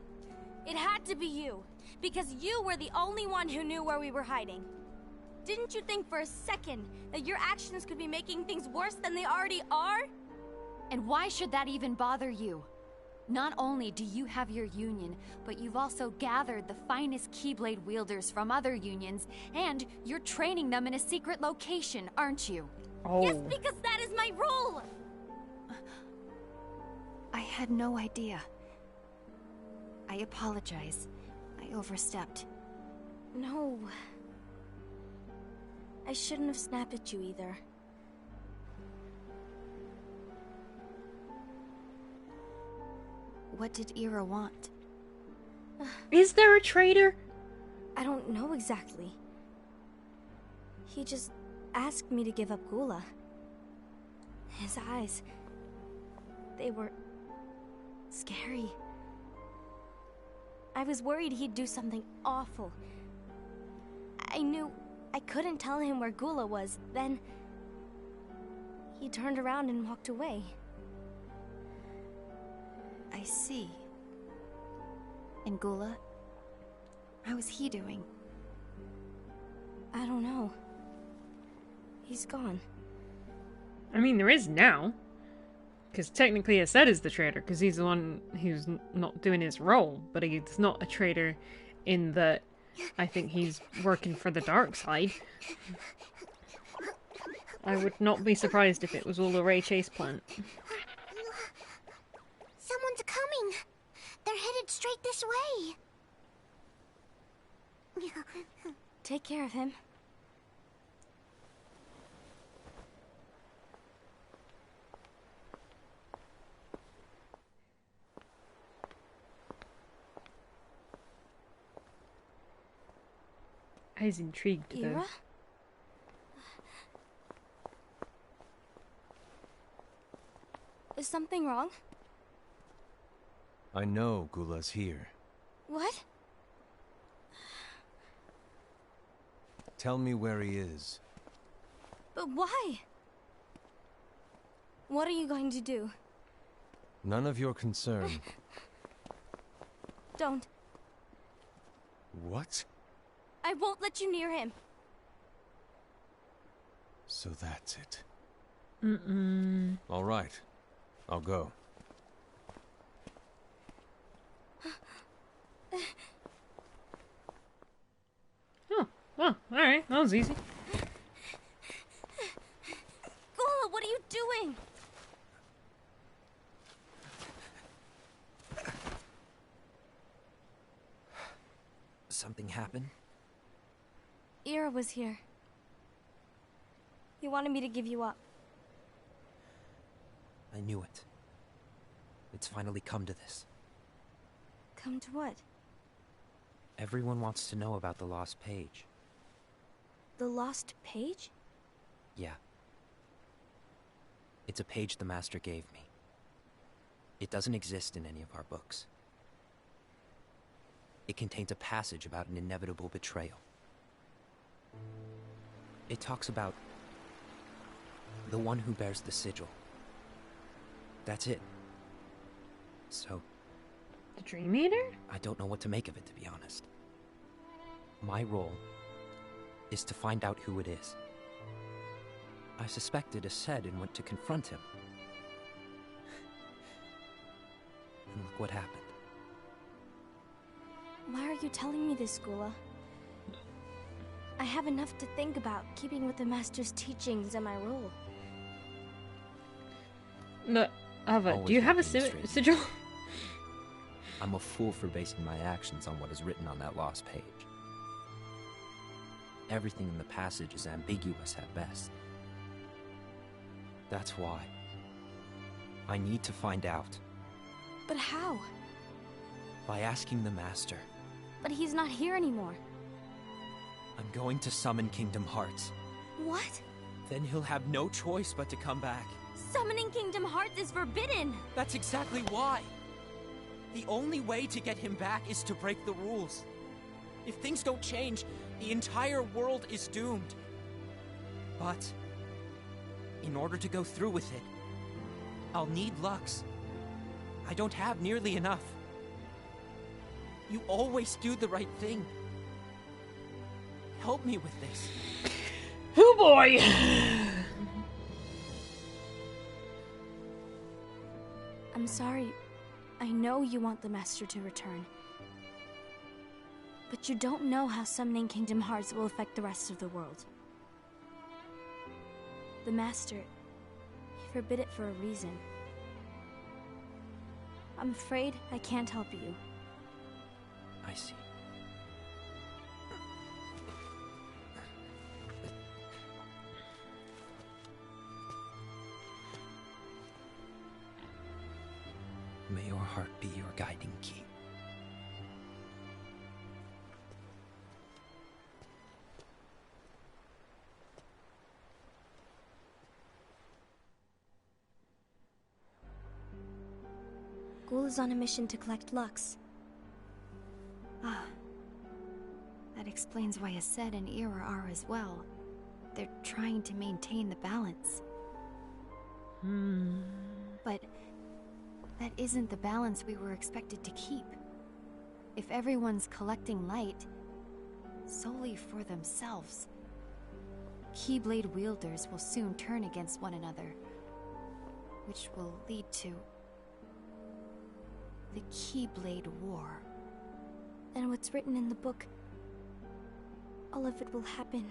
S8: It had to be you, because you were the only one who knew where we were hiding. Didn't you think for a second that your actions could be making things worse than they already are?
S5: And why should that even bother you? Not only do you have your union, but you've also gathered the finest Keyblade wielders from other unions, and you're training them in a secret location, aren't you?
S1: Oh.
S8: Yes, because that is my role!
S5: I had no idea. I apologize. I overstepped.
S8: No. I shouldn't have snapped at you either.
S5: What did Ira want?
S1: Is there a traitor?
S8: I don't know exactly. He just asked me to give up Gula. His eyes... they were... scary. I was worried he'd do something awful. I knew I couldn't tell him where Gula was. Then... he turned around and walked away.
S5: I see. And Gula? How is he doing?
S8: I don't know. He's gone.
S1: I mean, there is now. Because technically Aced is the traitor, because he's the one who's not doing his role. But he's not a traitor in that I think he's working for the dark side. I would not be surprised if it was all a Ray Chase plant.
S3: Someone's coming. They're headed straight this way.
S8: Take care of him.
S1: I was intrigued though.
S8: Ira? Is something wrong?
S4: I know Gula's here.
S8: What?
S4: Tell me where he is.
S8: But why? What are you going to do?
S4: None of your concern.
S8: Don't.
S4: What?
S8: I won't let you near him.
S4: So that's it.
S1: Mm-mm.
S4: All right. I'll go.
S1: Oh, well, alright. That was easy.
S8: Gula, what are you doing?
S6: Something happened?
S8: Ira was here. He wanted me to give you up.
S6: I knew it. It's finally come to this.
S8: Come to what?
S6: Everyone wants to know about the lost page.
S8: The lost page?
S6: Yeah. It's a page the Master gave me. It doesn't exist in any of our books. It contains a passage about an inevitable betrayal. It talks about the one who bears the sigil. That's it. So...
S1: The Dream Eater?
S6: I don't know what to make of it, to be honest. My role is to find out who it is. I suspected Aced and went to confront him. And look what happened.
S8: Why are you telling me this, Gula? I have enough to think about, keeping with the Master's teachings and my role.
S1: No, Ava,
S6: Always
S1: do you have a
S6: making mistakes.
S1: sigil?
S6: I'm a fool for basing my actions on what is written on that lost page. Everything in the passage is ambiguous at best. That's why I need to find out.
S8: But how?
S6: By asking the Master.
S8: But he's not here anymore.
S6: I'm going to summon Kingdom Hearts.
S8: What?
S6: Then he'll have no choice but to come back.
S8: Summoning Kingdom Hearts is forbidden!
S6: That's exactly why. The only way to get him back is to break the rules. If things don't change, the entire world is doomed. But in order to go through with it, I'll need Lux. I don't have nearly enough. You always do the right thing. Help me with this.
S1: Oh boy!
S8: I'm sorry. I know you want the Master to return. But you don't know how summoning Kingdom Hearts will affect the rest of the world. The Master, he forbid it for a reason. I'm afraid I can't help you.
S6: May your heart be your guiding key.
S8: Ghoul is on a mission to collect Lux.
S5: Ah. That explains why Aced and Ira are as well. They're trying to maintain the balance. But that isn't the balance we were expected to keep. If everyone's collecting light solely for themselves, Keyblade wielders will soon turn against one another, which will lead to the Keyblade War.
S8: And what's written in the book, all of it will happen.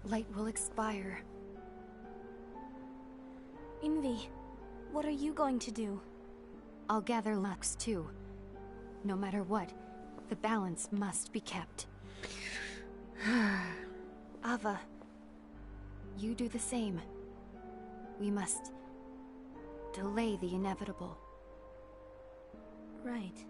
S5: Light will expire.
S8: Invi, what are you going to do?
S5: I'll gather Lux too. No matter what, the balance must be kept. Ava, you do the same. We must delay the inevitable.
S8: Right.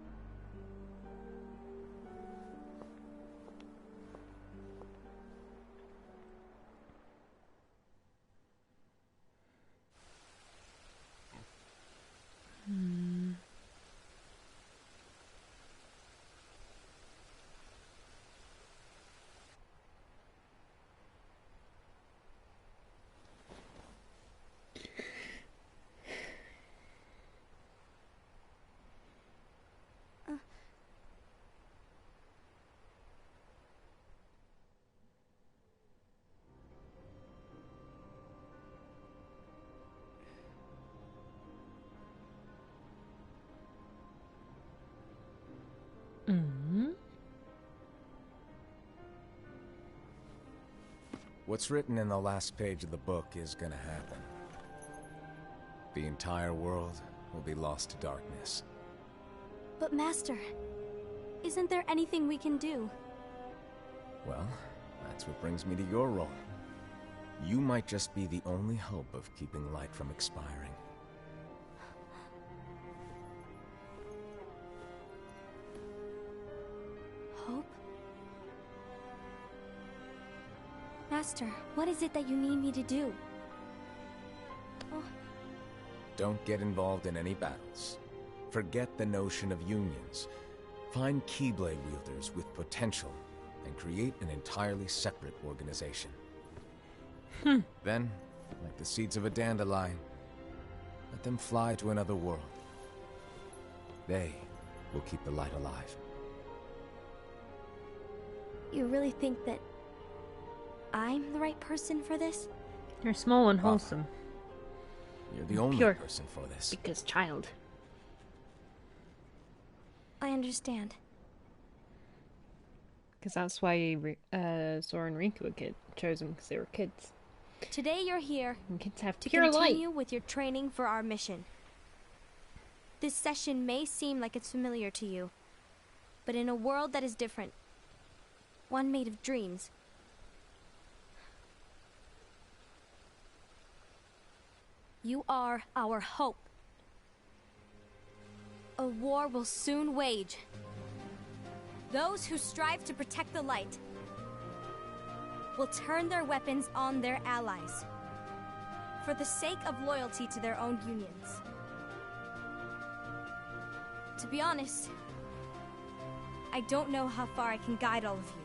S2: What's written in the last page of the book is gonna happen. The entire world will be lost to darkness.
S8: But Master, isn't there anything we can do?
S2: Well, that's what brings me to your role. You might just be the only hope of keeping light from expiring.
S8: Hope? Master, what is it that you need me to do? Oh.
S2: Don't get involved in any battles. Forget the notion of unions. Find Keyblade wielders with potential and create an entirely separate organization. Then, like the seeds of a dandelion, let them fly to another world. They will keep the light alive.
S8: You really think that I'm the right person for this?
S1: You're small and wholesome.
S2: You're the only
S1: Pure.
S2: person for this.
S1: Because child.
S8: I understand.
S1: Because that's why Sora and Riku were chose them, because they were kids.
S8: Today you're here
S1: And kids have
S8: to
S1: pure light.
S8: continue with your training for our mission. This session may seem like it's familiar to you, but in a world that is different, one made of dreams, you are our hope. A war will soon wage. Those who strive to protect the light will turn their weapons on their allies for the sake of loyalty to their own unions. To be honest, I don't know how far I can guide all of you.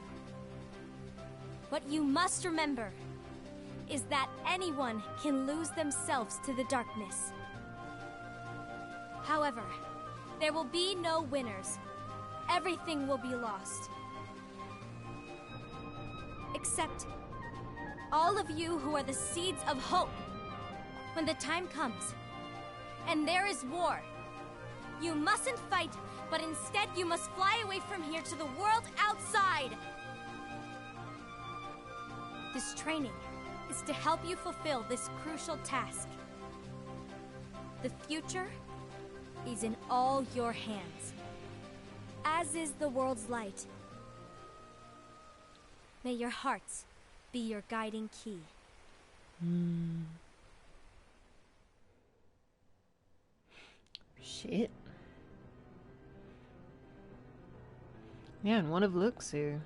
S8: What you must remember is that anyone can lose themselves to the darkness. However, there will be no winners. Everything will be lost. Except all of you who are the seeds of hope. When the time comes, and there is war, you mustn't fight, but instead you must fly away from here to the world outside. This training is to help you fulfill this crucial task. The future is in all your hands, as is the world's light. May your hearts be your guiding key.
S1: Shit. Yeah, and one of Luxu.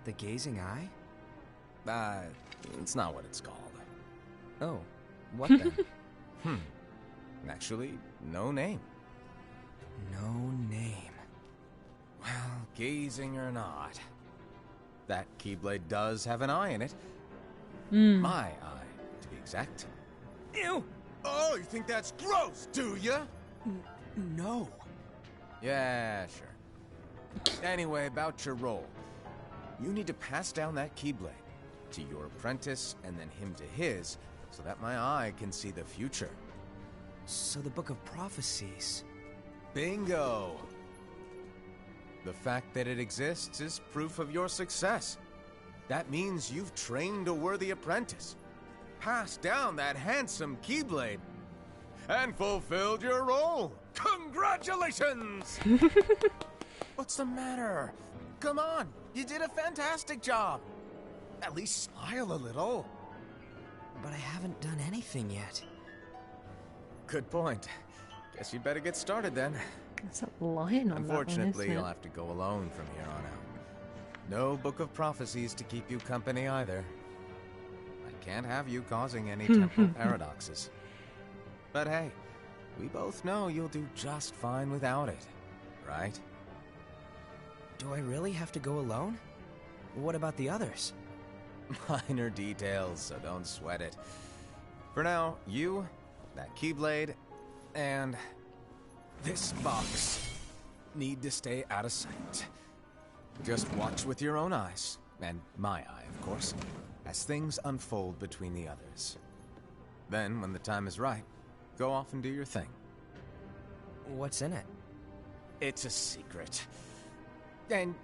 S2: The Gazing Eye? It's not what it's called.
S6: Oh, what then?
S2: Actually, no name.
S6: No name.
S2: Well, gazing or not, that Keyblade does have an eye in it. My eye, to be exact.
S9: Ew! Oh, you think that's gross, do ya?
S6: No.
S2: Yeah, sure. Anyway, about your role. You need to pass down that Keyblade to your apprentice and then him to his, so that my eye can see the future.
S6: So the Book of Prophecies.
S2: Bingo! The fact that it exists is proof of your success. That means you've trained a worthy apprentice, passed down that handsome Keyblade, and fulfilled your role. Congratulations! What's the matter? Come on, you did a fantastic job. At least smile a little.
S6: But I haven't done anything yet.
S2: Good point. Guess you'd better get started then.
S1: It's a lion on
S2: Unfortunately,
S1: that one,
S2: you'll have to go alone from here on out. No Book of Prophecies to keep you company either. I can't have you causing any temporal paradoxes. But hey, we both know you'll do just fine without it, right?
S6: Do I really have to go alone? What about the others?
S2: Minor details, so don't sweat it. For now, you, that Keyblade, and this box need to stay out of sight. Just watch with your own eyes, and my eye, of course, as things unfold between the others. Then, when the time is right, go off and do your thing.
S6: What's in it?
S2: It's a secret. And,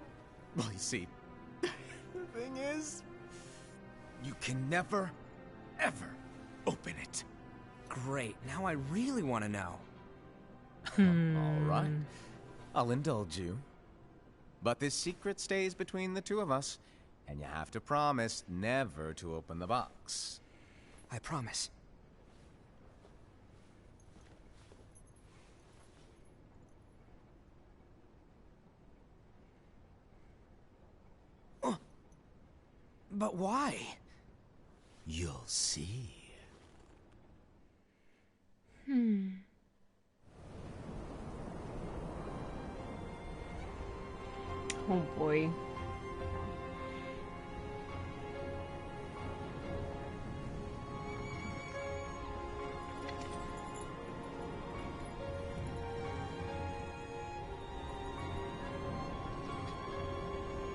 S2: well, you see, the thing is, you can never, ever open it.
S6: Great, now I really want to know.
S2: All right, I'll indulge you. But this secret stays between the two of us, and you have to promise never to open the box.
S6: I promise. But why?
S2: You'll see.
S1: Oh boy.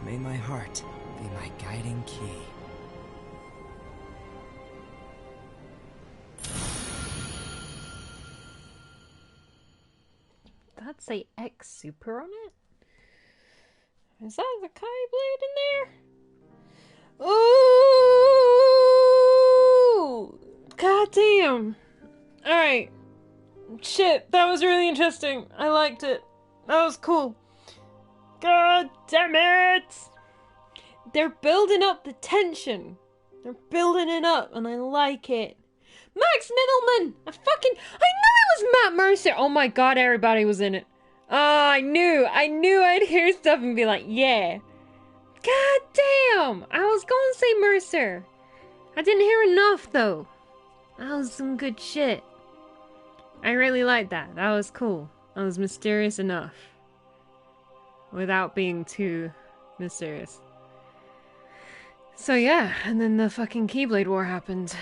S6: May my heart be my guiding key.
S1: That say X Super on it? Is that the Keyblade in there? Ooh! God damn! Alright. Shit, that was really interesting. I liked it. That was cool. God damn it! They're building up the tension. They're building it up, and I like it. Max Middleman! I knew it was Matt Mercer! Oh my god, everybody was in it. Oh, I knew I'd hear stuff and be like, yeah. God damn! I was gonna say Mercer. I didn't hear enough, though. That was some good shit. I really liked that. That was cool. That was mysterious enough. Without being too mysterious. So yeah, and then the fucking Keyblade War happened.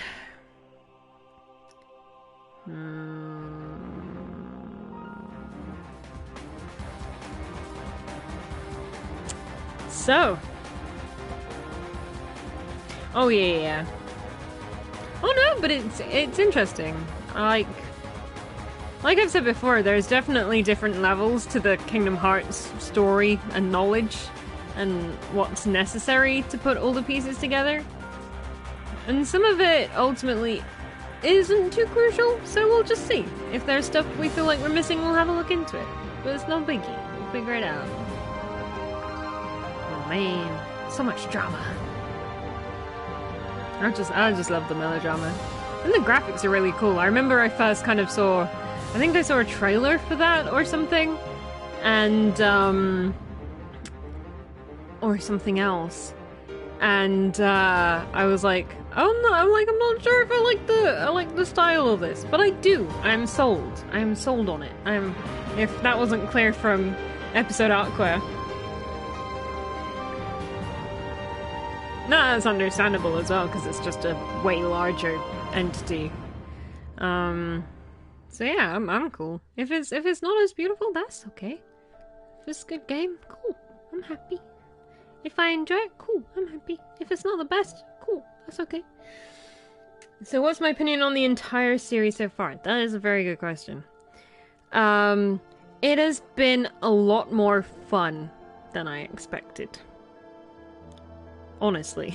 S1: So. Oh yeah. Oh no, but it's interesting. Like I've said before, there's definitely different levels to the Kingdom Hearts story and knowledge and what's necessary to put all the pieces together. And some of it ultimately isn't too crucial, so we'll just see. If there's stuff we feel like we're missing, we'll have a look into it. But it's no biggie. We'll figure it out. Oh man, so much drama. I just love the melodrama. And the graphics are really cool. I remember I first kind of saw, I think I saw a trailer for that or something, and or something else, and I was like, oh no, I'm not sure if I like the style of this, but I do. I'm sold. I'm sold on it. If that wasn't clear from episode Aqua. No, that's understandable as well, because it's just a way larger entity. So yeah, I'm cool. If it's not as beautiful, that's okay. If it's a good game, cool. I'm happy. If I enjoy it, cool. I'm happy. If it's not the best, cool. That's okay. So what's my opinion on the entire series so far? That is a very good question. It has been a lot more fun than I expected. Honestly.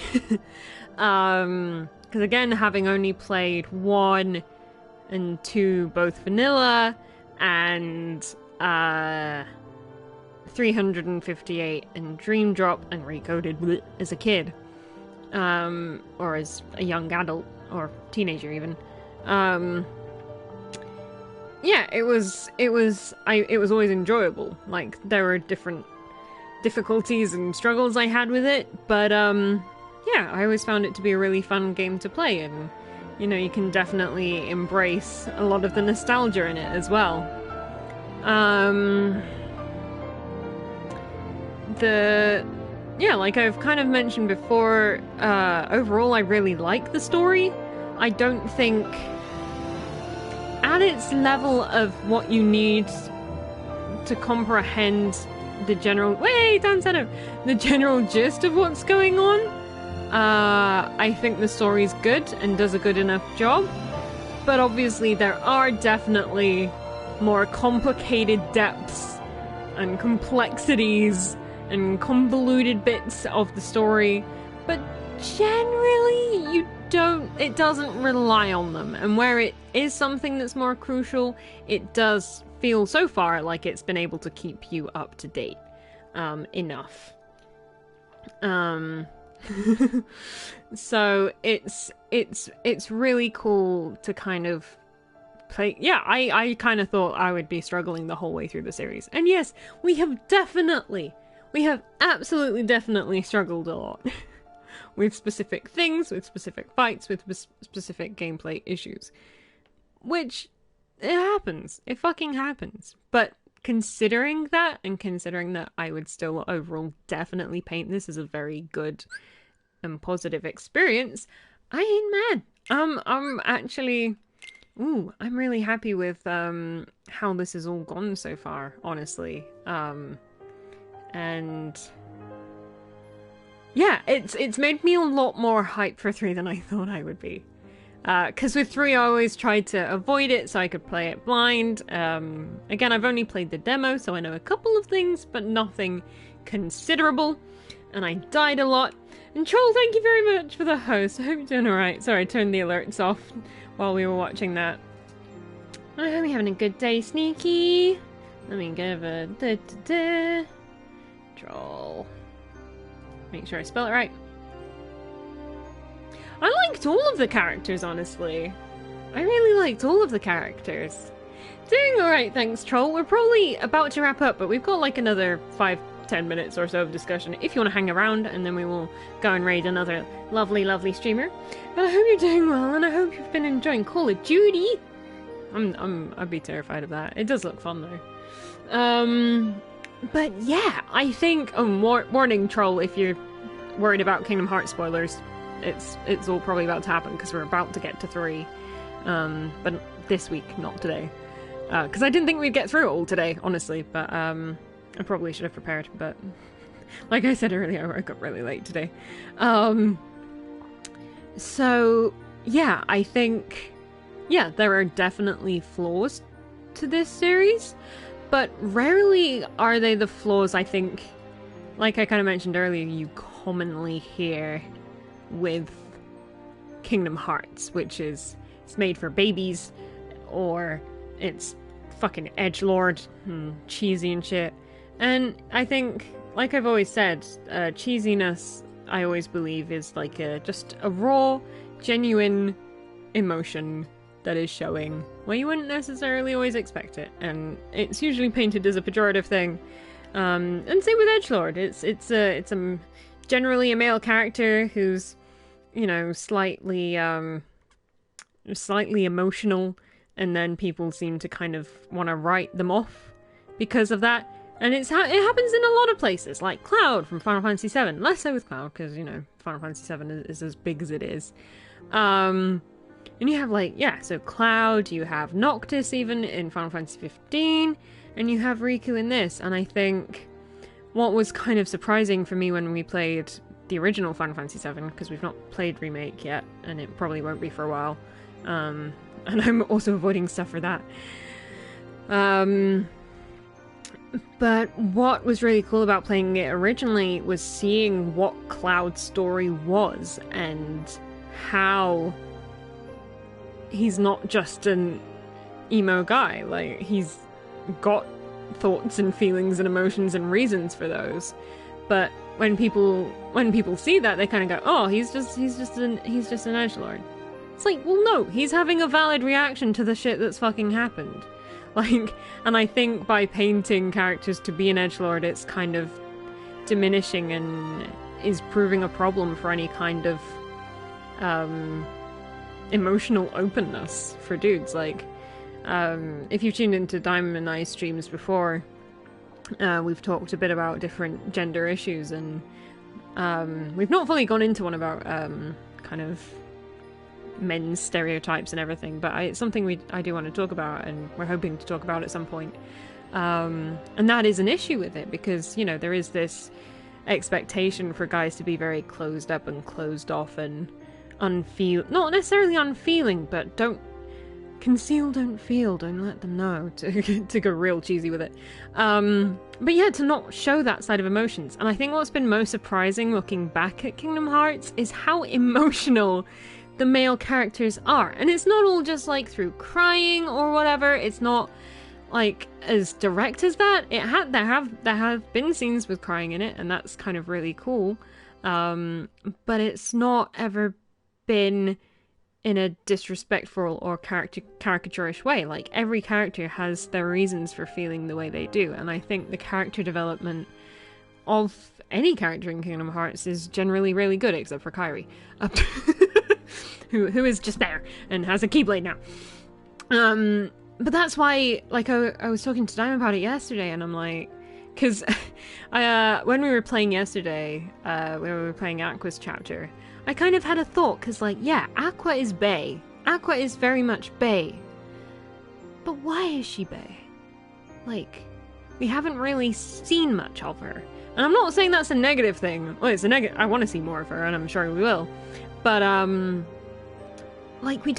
S1: Because again, having only played 1 and 2, both vanilla, and 358 and Dream Drop and Recoded as a kid, or as a young adult, or teenager even. Yeah, it was always enjoyable. Like, there were different difficulties and struggles I had with it, but yeah, I always found it to be a really fun game to play, and you know, you can definitely embrace a lot of the nostalgia in it as well. Yeah, like I've kind of mentioned before, overall I really like the story. I don't think at its level of what you need to comprehend the general the general gist of what's going on. I think the story's good and does a good enough job, but obviously there are definitely more complicated depths and complexities and convoluted bits of the story, but generally it doesn't rely on them, and where it is something that's more crucial, it does feel so far like it's been able to keep you up to date enough. So it's really cool to kind of play. Yeah, I kind of thought I would be struggling the whole way through the series, and yes, we have absolutely definitely struggled a lot with specific things, with specific fights, with specific gameplay issues, which it happens. It fucking happens. But considering that I would still overall definitely paint this as a very good and positive experience, I ain't mad. I'm actually, I'm really happy with how this has all gone so far, honestly. And yeah, it's made me a lot more hyped for 3 than I thought I would be. Because with 3 I always tried to avoid it so I could play it blind. Again, I've only played the demo, so I know a couple of things, but nothing considerable. And I died a lot. And Troll, thank you very much for the host. I hope you're doing alright. Sorry, I turned the alerts off while we were watching that. I hope you're having a good day, Sneaky. Let me give a Troll. Make sure I spell it right. I liked all of the characters, honestly. I really liked all of the characters. Doing alright, thanks, Troll. We're probably about to wrap up, but we've got like another 5-10 minutes or so of discussion if you want to hang around, and then we will go and raid another lovely streamer. But I hope you're doing well, and I hope you've been enjoying Call of Duty. I'd be terrified of that. It does look fun though. But yeah, I think, warning, Troll, if you're worried about Kingdom Hearts spoilers, it's all probably about to happen, because we're about to get to 3. But this week, not today. Because I didn't think we'd get through it all today, honestly, but I probably should have prepared, but like I said earlier, I woke up really late today. So, yeah, I think, yeah, there are definitely flaws to this series, but rarely are they the flaws I think, like I kind of mentioned earlier, you commonly hear with Kingdom Hearts, which is it's made for babies, or it's fucking edgelord and cheesy and shit. And I think, like I've always said, cheesiness, I always believe, is like just a raw, genuine emotion that is showing where you wouldn't necessarily always expect it, and it's usually painted as a pejorative thing. And same with Edgelord. It's generally a male character who's, you know, slightly emotional, and then people seem to kind of want to write them off because of that. And it happens in a lot of places, like Cloud from Final Fantasy VII. Less so with Cloud, because, you know, Final Fantasy VII is as big as it is. And you have, like, yeah, so Cloud, you have Noctis even in Final Fantasy 15, and you have Riku in this. And I think what was kind of surprising for me when we played the original Final Fantasy VII, because we've not played Remake yet, and it probably won't be for a while, and I'm also avoiding stuff for that. But what was really cool about playing it originally was seeing what Cloud's story was, and how he's not just an emo guy. Like, he's got thoughts and feelings and emotions and reasons for those. But when people see that, they kind of go, "Oh, he's just an edgelord." It's like, well, no, he's having a valid reaction to the shit that's fucking happened. Like, and I think by painting characters to be an edgelord, it's kind of diminishing and is proving a problem for any kind of emotional openness for dudes. Like, if you've tuned into Diamond and I streams before, we've talked a bit about different gender issues, and we've not fully gone into one about kind of men's stereotypes and everything, but it's something I do want to talk about, and we're hoping to talk about at some point. And that is an issue with it, because, you know, there is this expectation for guys to be very closed up and closed off and not necessarily unfeeling, but don't feel, don't let them know, to go real cheesy with it. But yeah, to not show that side of emotions. And I think what's been most surprising looking back at Kingdom Hearts is how emotional the male characters are. And it's not all just like through crying or whatever. It's not like as direct as that. There have been scenes with crying in it, and that's kind of really cool. But it's not ever been in a disrespectful or caricaturish way. Like, every character has their reasons for feeling the way they do, and I think the character development of any character in Kingdom Hearts is generally really good, except for Kairi, who is just there and has a Keyblade now. But that's why, like, I was talking to Diamond about it yesterday, and I'm like, because when we were playing yesterday, when we were playing Aqua's chapter, I kind of had a thought, because, like, yeah, Aqua is bae. Aqua is very much bae. But why is she bae? Like, we haven't really seen much of her. And I'm not saying that's a negative thing. Well, it's a negative. I want to see more of her, and I'm sure we will. But, like, we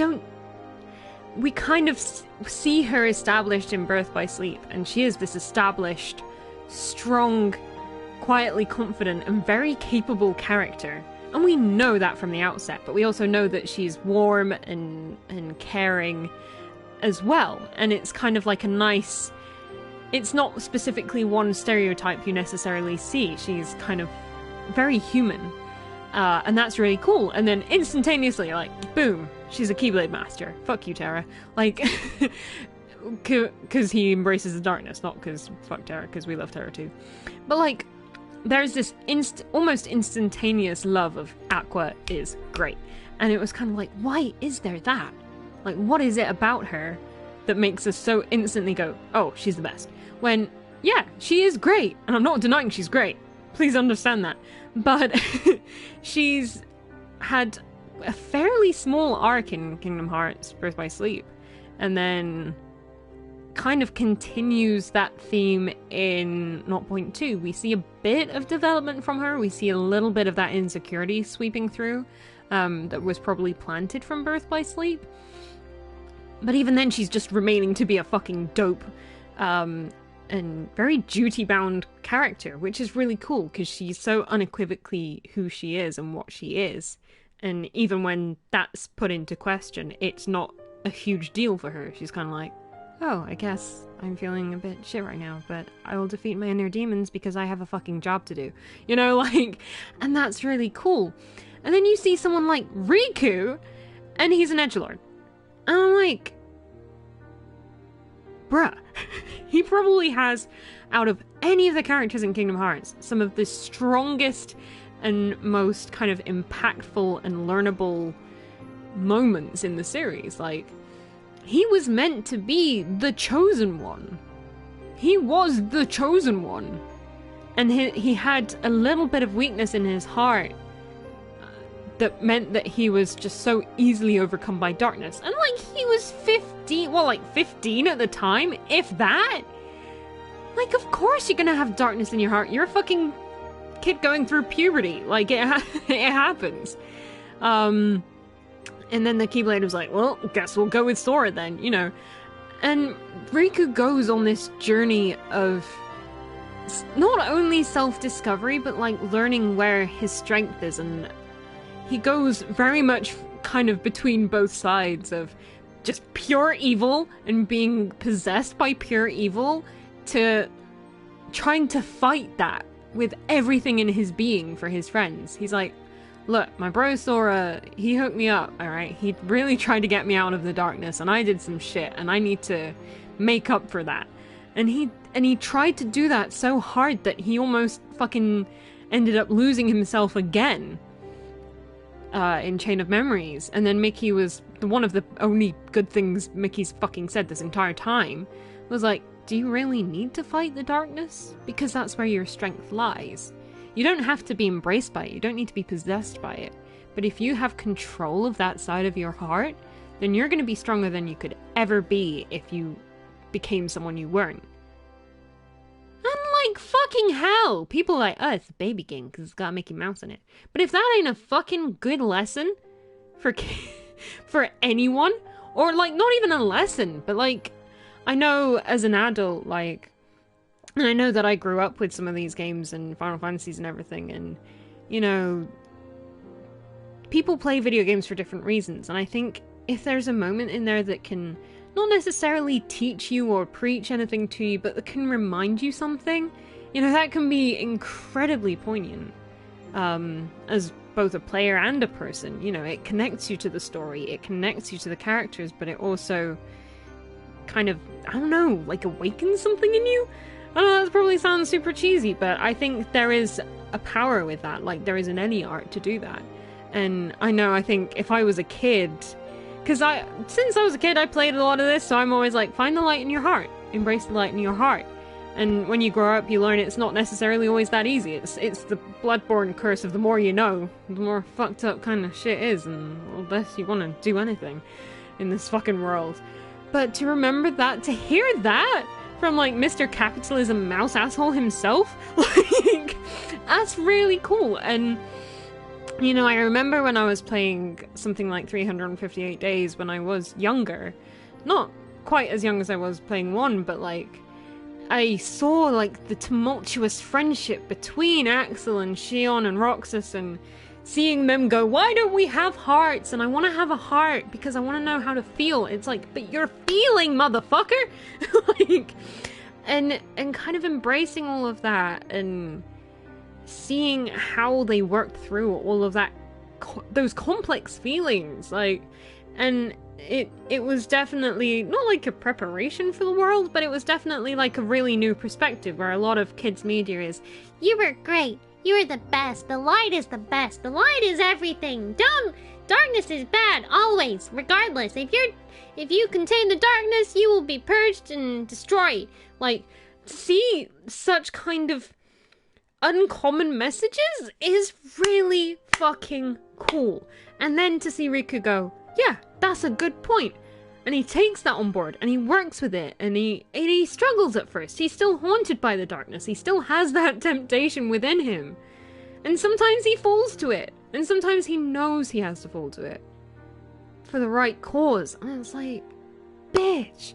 S1: kind of see her established in Birth by Sleep, and she is this established, strong, quietly confident, and very capable character. And we know that from the outset, but we also know that she's warm and caring as well. And it's kind of like a nice... It's not specifically one stereotype you necessarily see. She's kind of very human. And that's really cool. And then instantaneously, like, boom, she's a Keyblade master. Fuck you, Terra. Like, because he embraces the darkness, not because fuck Terra, because we love Terra too. But, like, there's this almost instantaneous love of Aqua is great. And it was kind of like, why is there that? Like, what is it about her that makes us so instantly go, oh, she's the best? When, yeah, she is great. And I'm not denying she's great. Please understand that. But she's had a fairly small arc in Kingdom Hearts Birth by Sleep. And then kind of continues that theme in 0.2. We see a bit of development from her. We see a little bit of that insecurity sweeping through that was probably planted from Birth by Sleep. But even then, she's just remaining to be a fucking dope and very duty-bound character, which is really cool because she's so unequivocally who she is and what she is. And even when that's put into question, it's not a huge deal for her. She's kind of like, oh, I guess I'm feeling a bit shit right now, but I will defeat my inner demons because I have a fucking job to do. You know, like, and that's really cool. And then you see someone like Riku, and he's an edgelord. And I'm like, bruh, he probably has, out of any of the characters in Kingdom Hearts, some of the strongest and most kind of impactful and learnable moments in the series. Like, he was meant to be the chosen one. He was the chosen one. And he had a little bit of weakness in his heart that meant that he was just so easily overcome by darkness. And like, he was 15, well, like 15 at the time, if that. Like, of course you're gonna have darkness in your heart. You're a fucking kid going through puberty. Like, it happens. And then the Keyblade was like, well, guess we'll go with Sora then, you know. And Riku goes on this journey of not only self-discovery, but like learning where his strength is, and he goes very much kind of between both sides of just pure evil and being possessed by pure evil to trying to fight that with everything in his being for his friends. He's like, look, my bro Sora, he hooked me up, alright? He really tried to get me out of the darkness, and I did some shit, and I need to make up for that. And he tried to do that so hard that he almost fucking ended up losing himself again in Chain of Memories. And then Mickey was, one of the only good things Mickey's fucking said this entire time was like, do you really need to fight the darkness? Because that's where your strength lies. You don't have to be embraced by it, you don't need to be possessed by it. But if you have control of that side of your heart, then you're going to be stronger than you could ever be if you became someone you weren't. And like, fucking hell, people are like, oh, it's a baby game because it's got Mickey Mouse in it. But if that ain't a fucking good lesson for for anyone, or like, not even a lesson, but like, I know as an adult, like, and I know that I grew up with some of these games and Final Fantasies and everything, and, you know, people play video games for different reasons, and I think if there's a moment in there that can not necessarily teach you or preach anything to you, but that can remind you something, you know, that can be incredibly poignant, as both a player and a person. You know, it connects you to the story, it connects you to the characters, but it also kind of, I don't know, like awakens something in you? I know that probably sounds super cheesy, but I think there is a power with that, like there is in any art to do that. And I think if I was a kid, because since I was a kid I played a lot of this, so I'm always like, find the light in your heart, embrace the light in your heart. And when you grow up you learn it's not necessarily always that easy. It's the Bloodborne curse of the more you know, the more fucked up kind of shit is, and the less you want to do anything in this fucking world. But to remember that, to hear that from like Mr. Capitalism mouse asshole himself, like, that's really cool. And you know, I remember when I was playing something like 358 Days when I was younger, not quite as young as I was playing 1, but like I saw like the tumultuous friendship between Axel and Xion and Roxas, and seeing them go, why don't we have hearts? And I want to have a heart because I want to know how to feel. It's like, but you're feeling, motherfucker. Like, and kind of embracing all of that and seeing how they worked through all of that, those complex feelings, like, and it was definitely not like a preparation for the world, but it was definitely like a really new perspective where a lot of kids media is,
S3: you were great. You are the best. The light is the best. The light is everything. Darkness is bad, always, regardless. If you contain the darkness, you will be purged and destroyed. Like, to see such kind of uncommon messages is really fucking cool. And then to see Riku go, yeah, that's a good point. And he takes that on board, and he works with it, and he struggles at first. He's still haunted by the darkness. He still has that temptation within him. And sometimes he falls to it. And sometimes he knows he has to fall to it. For the right cause. And it's like, bitch.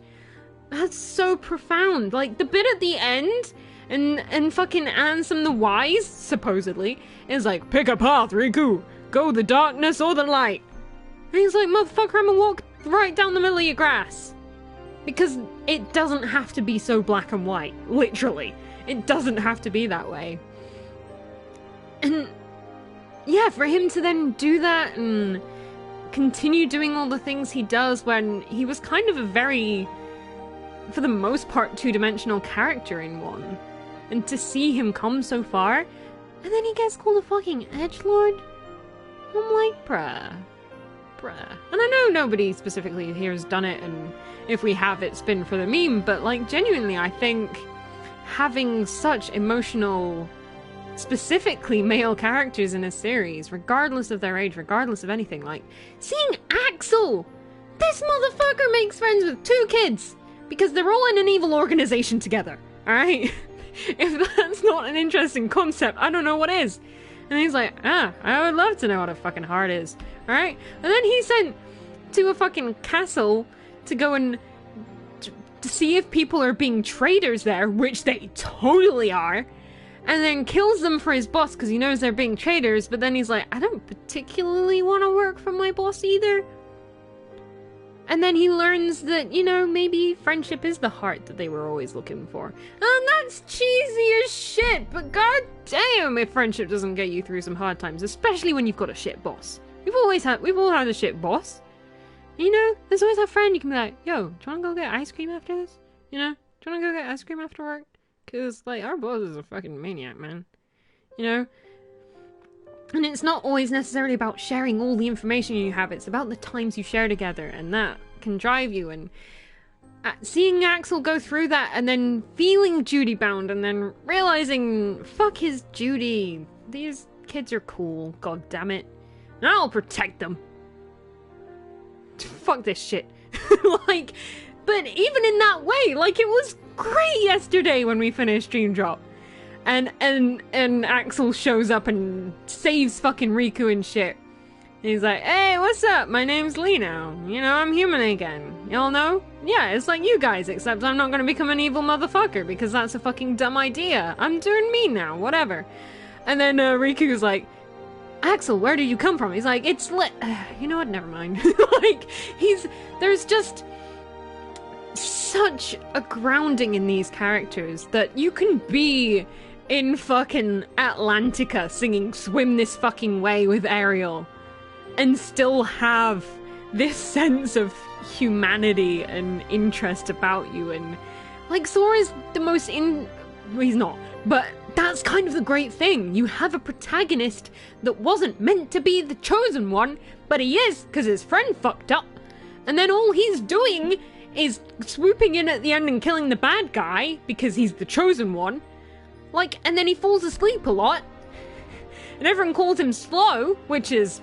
S3: That's so profound. Like, the bit at the end, and fucking Ansem the Wise, supposedly, is like, pick a path, Riku. Go the darkness or the light. And he's like, motherfucker, I'm gonna walk right down the middle of your grass. Because it doesn't have to be so black and white. Literally. It doesn't have to be that way. And yeah, for him to then do that and
S1: continue doing all the things he does when he was kind of a very, for the most part, two-dimensional character in 1. And to see him come so far, and then he gets called a fucking edgelord? I'm like, bruh. And I know nobody specifically here has done it, and if we have, it's been for the meme, but like, genuinely, I think having such emotional, specifically male characters in a series, regardless of their age, regardless of anything, like, seeing Axel! This motherfucker makes friends with 2 kids! Because they're all in an evil organization together, alright? If that's not an interesting concept, I don't know what is. And he's like, I would love to know what a fucking heart is. Alright? And then he's sent to a fucking castle to go and to see if people are being traitors there, which they totally are. And then kills them for his boss because he knows they're being traitors, but then he's like, I don't particularly want to work for my boss either. And then he learns that, you know, maybe friendship is the heart that they were always looking for. And that's cheesy as shit, but god damn if friendship doesn't get you through some hard times, especially when you've got a shit boss. We've all had a shit boss. You know, there's always that friend you can be like, yo, do you want to go get ice cream after this? You know, do you want to go get ice cream after work? Because, like, our boss is a fucking maniac, man. You know? And it's not always necessarily about sharing all the information you have, it's about the times you share together, and that can drive you. And seeing Axel go through that, and then feeling duty bound, and then realizing, fuck his duty, these kids are cool, god damn it, and I'll protect them. Fuck this shit. Like, but even in that way, like, it was great yesterday when we finished Dream Drop. And Axel shows up and saves fucking Riku and shit. And he's like, hey, what's up? My name's Lee now. You know, I'm human again. Y'all know? Yeah, it's like you guys, except I'm not gonna become an evil motherfucker because that's a fucking dumb idea. I'm doing me now, whatever. And then Riku's like, Axel, where did you come from? He's like, it's lit. You know what? Never mind. Like, there's just such a grounding in these characters that you can be in fucking Atlantica singing Swim This Fucking Way with Ariel and still have this sense of humanity and interest about you. And like, Sora's the most well, he's not, but that's kind of the great thing. You have a protagonist that wasn't meant to be the chosen one, but he is because his friend fucked up, and then all he's doing is swooping in at the end and killing the bad guy because he's the chosen one. Like, and then he falls asleep a lot. And everyone calls him slow, which is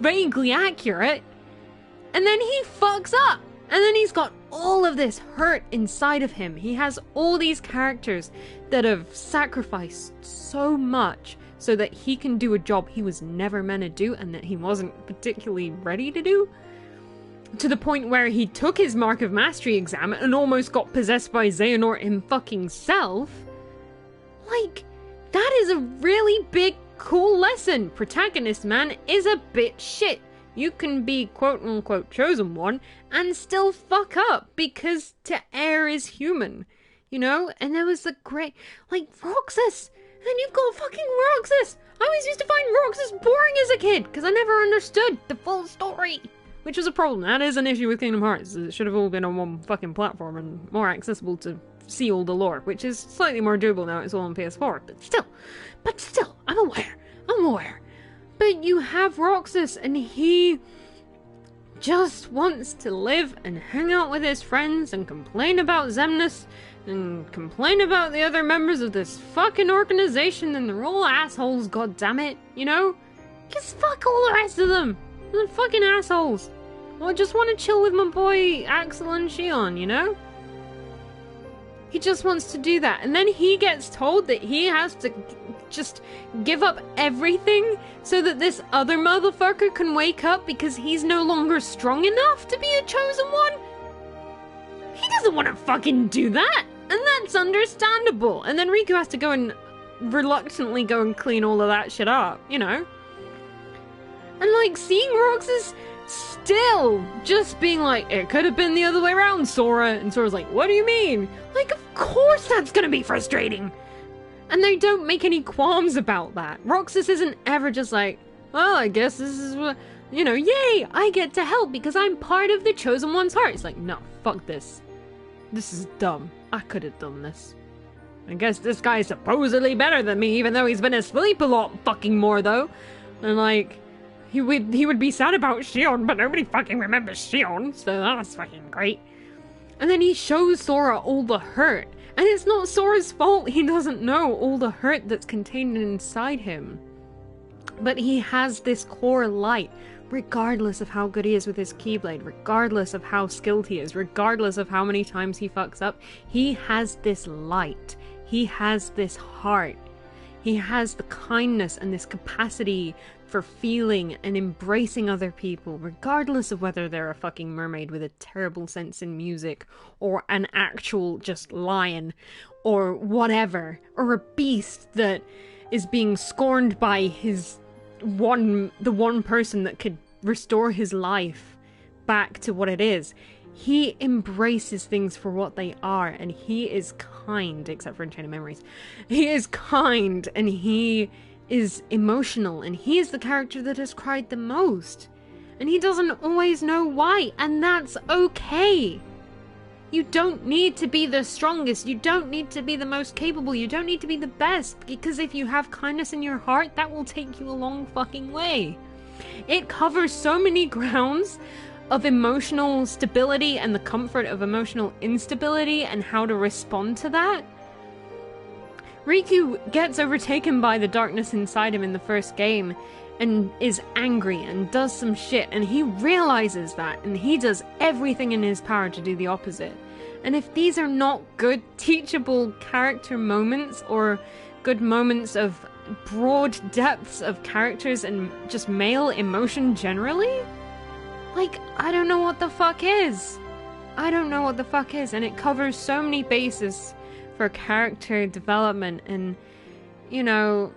S1: vaguely accurate. And then he fucks up. And then he's got all of this hurt inside of him. He has all these characters that have sacrificed so much so that he can do a job he was never meant to do and that he wasn't particularly ready to do. To the point where he took his Mark of Mastery exam and almost got possessed by Xehanort himself. Like, that is a really big, cool lesson. Protagonist, man, is a bit shit. You can be quote-unquote chosen one and still fuck up because to err is human. You know? And there was the great, like, Roxas. And you've got fucking Roxas. I always used to find Roxas boring as a kid because I never understood the full story. Which was a problem. That is an issue with Kingdom Hearts. It should have all been on one fucking platform and more accessible to see all the lore, which is slightly more doable now it's all on PS4. But still, I'm aware. But you have Roxas, and he just wants to live and hang out with his friends and complain about Xemnas and complain about the other members of this fucking organization, and they're all assholes, goddammit, you know? Just fuck all the rest of them. They're fucking assholes. I just want to chill with my boy Axel and Xion, you know? He just wants to do that. And then he gets told that he has to just give up everything so that this other motherfucker can wake up because he's no longer strong enough to be a chosen one. He doesn't want to fucking do that. And that's understandable. And then Riku has to go and reluctantly go and clean all of that shit up, you know? And like, seeing Roxas still just being like, it could have been the other way around, Sora. And Sora's like, what do you mean? Like, of course that's gonna be frustrating. And they don't make any qualms about that. Roxas isn't ever just like, well, I guess this is what... you know, yay, I get to help because I'm part of the Chosen One's heart. It's like, no, fuck this. This is dumb. I could have done this. I guess this guy's supposedly better than me, even though he's been asleep a lot fucking more, though. And, like, he would be sad about Shion, but nobody fucking remembers Shion, so that's fucking great. And then he shows Sora all the hurt. And it's not Sora's fault he doesn't know all the hurt that's contained inside him. But he has this core light, regardless of how good he is with his Keyblade, regardless of how skilled he is, regardless of how many times he fucks up, he has this light. He has this heart. He has the kindness and this capacity for feeling and embracing other people, regardless of whether they're a fucking mermaid with a terrible sense in music, or an actual just lion, or whatever, or a beast that is being scorned by the one person that could restore his life back to what it is. He embraces things for what they are, and he is kind, except for in Chain of Memories. He is kind, and he is emotional, and he is the character that has cried the most. And he doesn't always know why, and that's okay. You don't need to be the strongest, you don't need to be the most capable, you don't need to be the best, because if you have kindness in your heart, that will take you a long fucking way. It covers so many grounds of emotional stability and the comfort of emotional instability and how to respond to that. Riku gets overtaken by the darkness inside him in the first game and is angry and does some shit, and he realizes that, and he does everything in his power to do the opposite. And if these are not good teachable character moments, or good moments of broad depths of characters and just male emotion generally, like, I don't know what the fuck is. I don't know what the fuck is, and it covers so many bases for character development. And, you know,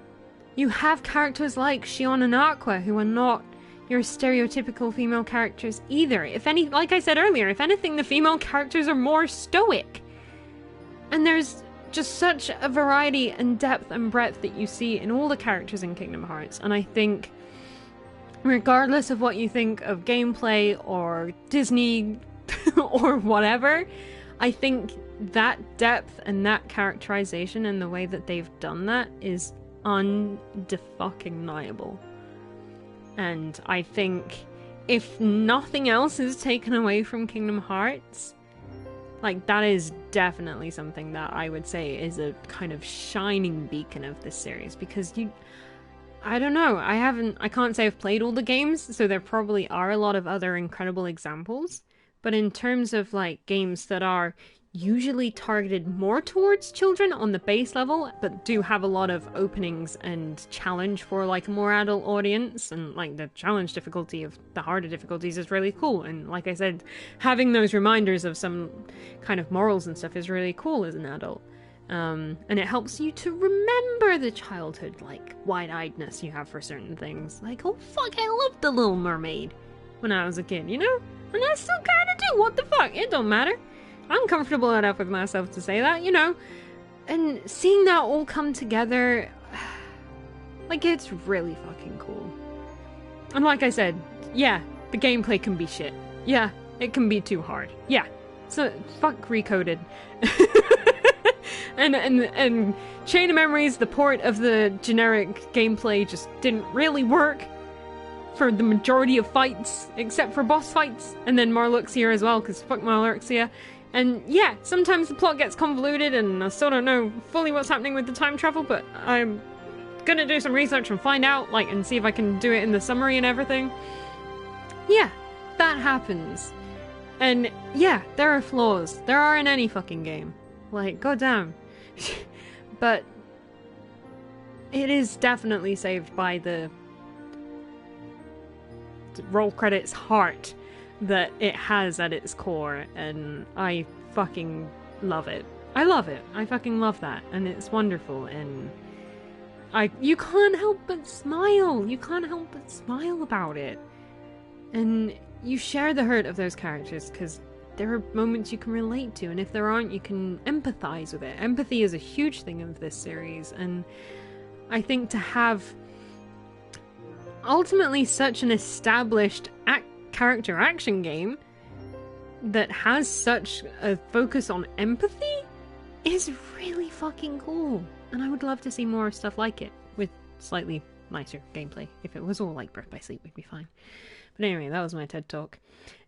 S1: you have characters like Shion and Aqua, who are not your stereotypical female characters either. If any, like I said earlier, if anything, the female characters are more stoic. And there's just such a variety and depth and breadth that you see in all the characters in Kingdom Hearts. And I think, regardless of what you think of gameplay or Disney or whatever, I think that depth and that characterization and the way that they've done that is undeniable. And I think if nothing else is taken away from Kingdom Hearts, like, that is definitely something that I would say is a kind of shining beacon of this series, because I don't know, I can't say I've played all the games, so there probably are a lot of other incredible examples, but in terms of, like, games that are usually targeted more towards children on the base level, but do have a lot of openings and challenge for, like, a more adult audience, and, like, the challenge difficulty of the harder difficulties is really cool, and like I said, having those reminders of some kind of morals and stuff is really cool as an adult. And it helps you to remember the childhood, like, wide-eyedness you have for certain things. Like, oh fuck, I loved The Little Mermaid when I was a kid, you know? And I still kinda do, what the fuck, it don't matter. I'm comfortable enough with myself to say that, you know? And seeing that all come together, like, it's really fucking cool. And like I said, yeah, the gameplay can be shit. Yeah, it can be too hard. Yeah, so fuck Recoded. and Chain of Memories, the port of the generic gameplay just didn't really work for the majority of fights, except for boss fights, and then Marluxia as well, because fuck Marluxia. And yeah, sometimes the plot gets convoluted, and I still don't know fully what's happening with the time travel, but I'm gonna do some research and find out, like, and see if I can do it in the summary and everything. Yeah, that happens. And yeah, there are flaws. There are in any fucking game. Like, goddamn. But it is definitely saved by the roll credits heart that it has at its core, and I fucking love it. I love it. I fucking love that, and it's wonderful, and you can't help but smile. You can't help but smile about it. And you share the hurt of those characters, because there are moments you can relate to, and if there aren't, you can empathize with it. Empathy is a huge thing of this series, and I think to have ultimately such an established character action game that has such a focus on empathy is really fucking cool. And I would love to see more stuff like it with slightly nicer gameplay. If it was all like Birth by Sleep, we'd be fine. But anyway, that was my TED Talk.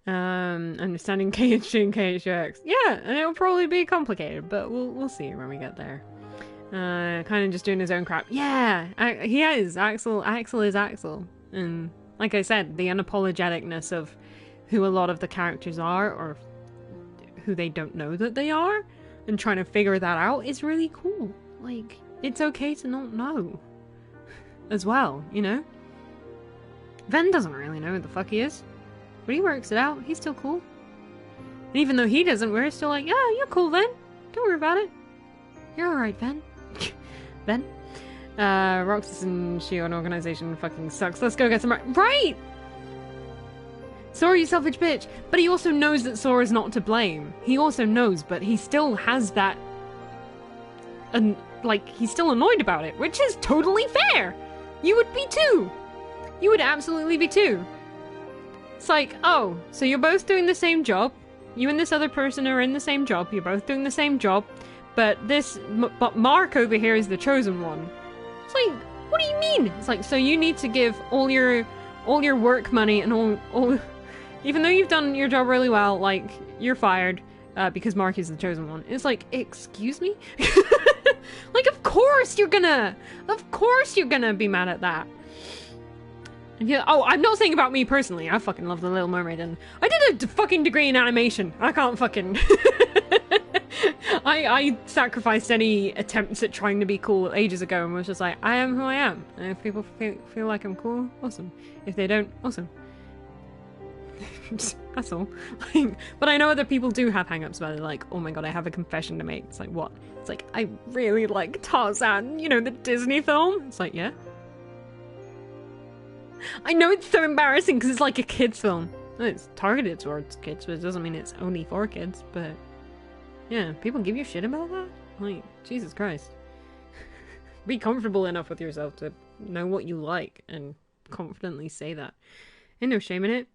S1: Understanding KHG and KHX. Yeah, and it'll probably be complicated, but we'll see when we get there. Kind of just doing his own crap. Yeah, he is. Axel is Axel. And like I said, the unapologeticness of who a lot of the characters are, or who they don't know that they are, and trying to figure that out is really cool. Like, it's okay to not know. As well, you know? Ven doesn't really know who the fuck he is. But he works it out. He's still cool. And even though he doesn't, we're still like, yeah, you're cool, Ven. Don't worry about it. You're alright, Ven. Ven? Roxas and Shion organization fucking sucks. Let's go get some right! Sora, you selfish bitch. But he also knows that Sora's not to blame. He also knows, but he still has that... And, like, he's still annoyed about it, which is totally fair! You would be too! You would absolutely be too. It's like, oh, so you're both doing the same job. You and this other person are in the same job. You're both doing the same job. But but Mark over here is the chosen one. It's like, what do you mean? It's like, so you need to give all your work money and all even though you've done your job really well, like, you're fired because Mark is the chosen one. It's like, excuse me? Like, of course you're gonna be mad at that. Yeah, oh, I'm not saying about me personally. I fucking love The Little Mermaid, and I did a fucking degree in animation. I can't fucking... I sacrificed any attempts at trying to be cool ages ago and was just like, I am who I am. And if people feel like I'm cool, awesome. If they don't, awesome. That's all. But I know other people do have hang-ups about it, like, oh my god, I have a confession to make. It's like, what? It's like, I really like Tarzan, you know, the Disney film. It's like, yeah. I know it's so embarrassing because it's like a kid's film. It's targeted towards kids, but it doesn't mean it's only for kids, but... Yeah, people give you shit about that? Like, Jesus Christ. Be comfortable enough with yourself to know what you like and confidently say that. Ain't no shame in it.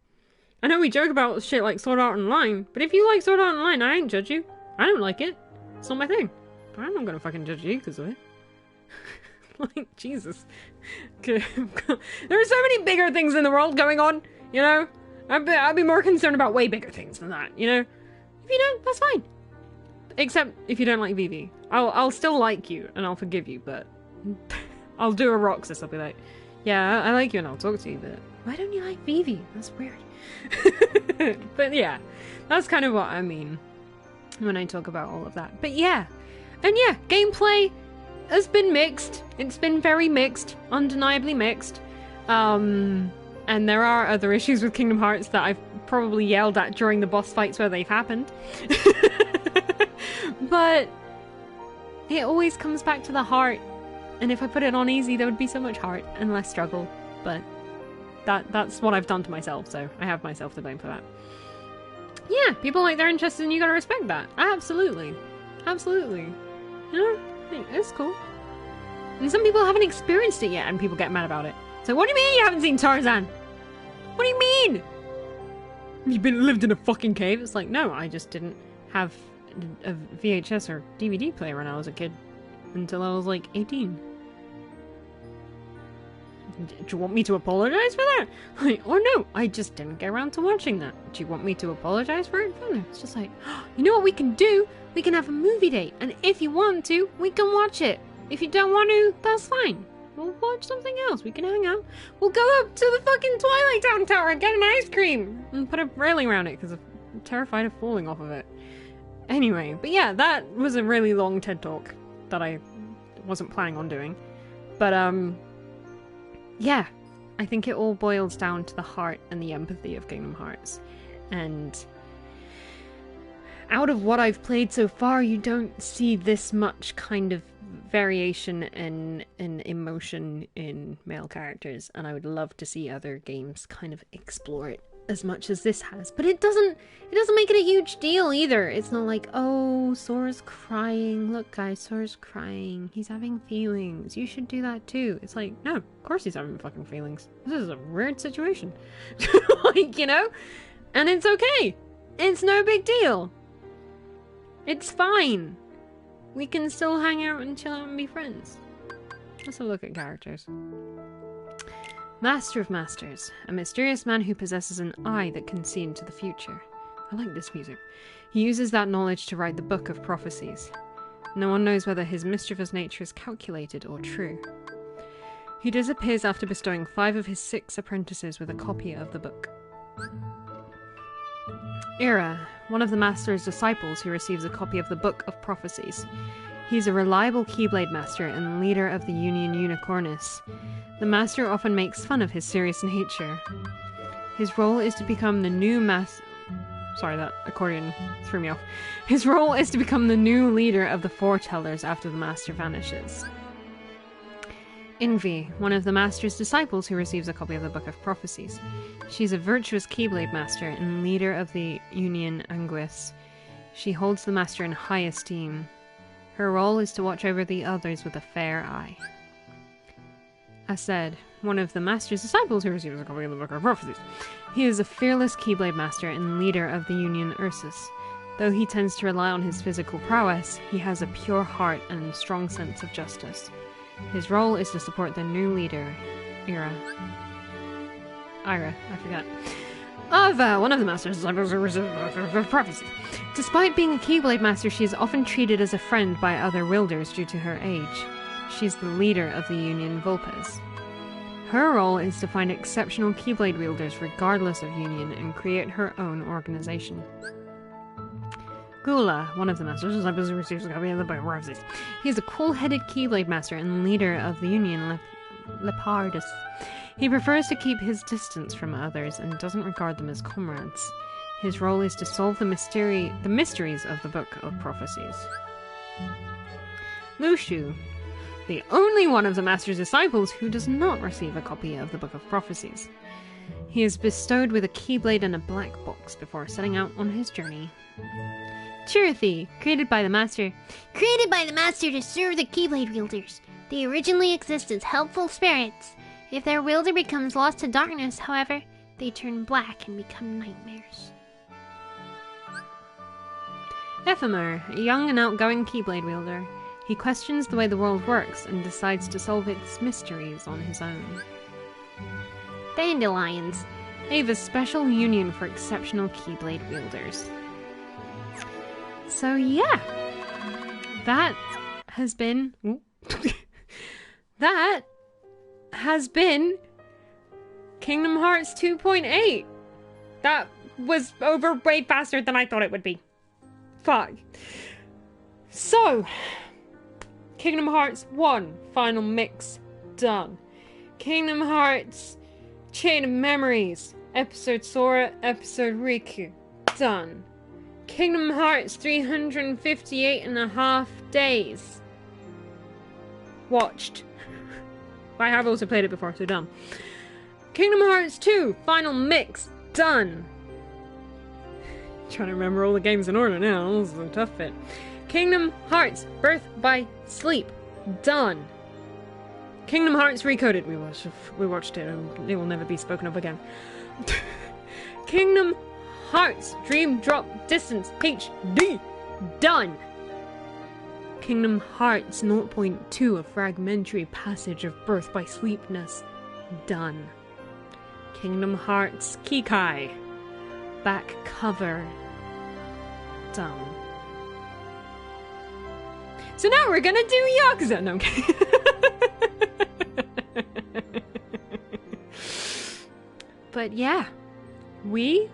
S1: I know we joke about shit like Sword Art Online, but if you like Sword Art Online, I ain't judge you. I don't like it. It's not my thing. But I'm not gonna fucking judge you because of it. Like, Jesus. There are so many bigger things in the world going on, you know? I'd be more concerned about way bigger things than that, you know? If you don't, that's fine. Except if you don't like Vivi. I'll still like you, and I'll forgive you, but... I'll do a Roxas, I'll be like, yeah, I like you and I'll talk to you, but why don't you like Vivi? That's weird. But yeah, that's kind of what I mean when I talk about all of that. But yeah, and yeah, gameplay has been mixed. It's been very mixed, undeniably mixed. And there are other issues with Kingdom Hearts that I've probably yelled at during the boss fights where they've happened. But it always comes back to the heart. And if I put it on easy, there would be so much heart and less struggle. But that's what I've done to myself, so I have myself to blame for that. Yeah, people like they're interested and you gotta respect that. Absolutely. Absolutely. You know, it's cool. And some people haven't experienced it yet and people get mad about it. So what do you mean you haven't seen Tarzan? What do you mean? You've lived in a fucking cave? It's like, no, I just didn't have a VHS or DVD player when I was a kid. Until I was like 18. Do you want me to apologize for that? Like, oh no, I just didn't get around to watching that. Do you want me to apologize for it? No, it's just like, you know what we can do? We can have a movie date, and if you want to, we can watch it. If you don't want to, that's fine. We'll watch something else. We can hang out. We'll go up to the fucking Twilight Town Tower and get an ice cream and put a railing around it because I'm terrified of falling off of it. Anyway, but yeah, that was a really long TED Talk that I wasn't planning on doing. But, yeah, I think it all boils down to the heart and the empathy of Kingdom Hearts. And out of what I've played so far, you don't see this much kind of variation and emotion in male characters, and I would love to see other games kind of explore it as much as this has, but it doesn't make it a huge deal either. It's not like, oh, Sora's crying. Look, guys, Sora's crying. He's having feelings. You should do that too. It's like, no, of course he's having fucking feelings. This is a weird situation. Like, you know? And it's okay. It's no big deal. It's fine. We can still hang out and chill out and be friends. Let's have a look at characters. Master of Masters, a mysterious man who possesses an eye that can see into the future. I like this music. He uses that knowledge to write the Book of Prophecies. No one knows whether his mischievous nature is calculated or true. He disappears after bestowing 5 of his 6 apprentices with a copy of the book. Ira, one of the Master's disciples who receives a copy of the Book of Prophecies. He's a reliable Keyblade Master and leader of the Union Unicornis. The Master often makes fun of his serious nature. His role is to become the new Sorry, that accordion threw me off. His role is to become the new leader of the Foretellers after the Master vanishes. Envy, one of the Master's disciples who receives a copy of the Book of Prophecies. She's a virtuous Keyblade Master and leader of the Union Anguis. She holds the Master in high esteem. Her role is to watch over the others with a fair eye. Aced, one of the Master's disciples who receives a copy of the Book of Prophecies. He is a fearless Keyblade Master and leader of the Union Ursus. Though he tends to rely on his physical prowess, he has a pure heart and strong sense of justice. His role is to support the new leader, Ira, I forgot. One of the Master's disciples who receives a copy of Prophecies. Despite being a Keyblade Master, she is often treated as a friend by other wielders due to her age. She's the leader of the Union Vulpes. Her role is to find exceptional Keyblade wielders regardless of Union and create her own organization. Gula, one of the Master's disciples who receives a copy of the Book of Prophecies. He is a cool-headed Keyblade Master and leader of the Union Lepardus. He prefers to keep his distance from others and doesn't regard them as comrades. His role is to solve the mysteries of the Book of Prophecies. Lushu, the only one of the Master's disciples who does not receive a copy of the Book of Prophecies. He is bestowed with a Keyblade and a black box before setting out on his journey. Chirithy, created by the Master.
S3: Created by the Master to serve the Keyblade wielders. They originally exist as helpful spirits. If their wielder becomes lost to darkness, however, they turn black and become nightmares.
S1: Ephemer, a young and outgoing Keyblade wielder. He questions the way the world works and decides to solve its mysteries on his own.
S3: Dandelions,
S1: Ava's special union for exceptional Keyblade wielders. So yeah, that has been Kingdom Hearts 2.8. That was over way faster than I thought it would be. Fuck. So, Kingdom Hearts 1, final mix, done. Kingdom Hearts Chain of Memories, episode Sora, episode Riku, done. Kingdom Hearts 358.5 days. Watched. I have also played it before, so done. Kingdom Hearts 2, final mix, done. Trying to remember all the games in order now, this is a tough fit. Kingdom Hearts Birth by Sleep, done. Kingdom Hearts Recoded, we watched it, it will never be spoken of again. Kingdom Hearts Dream Drop Distance HD, done. Kingdom Hearts 0.2, A Fragmentary Passage of Birth by Sleepness, done. Kingdom Hearts Kikai, back cover, done. So now we're gonna do Yakuza. No, I'm kidding. But yeah, we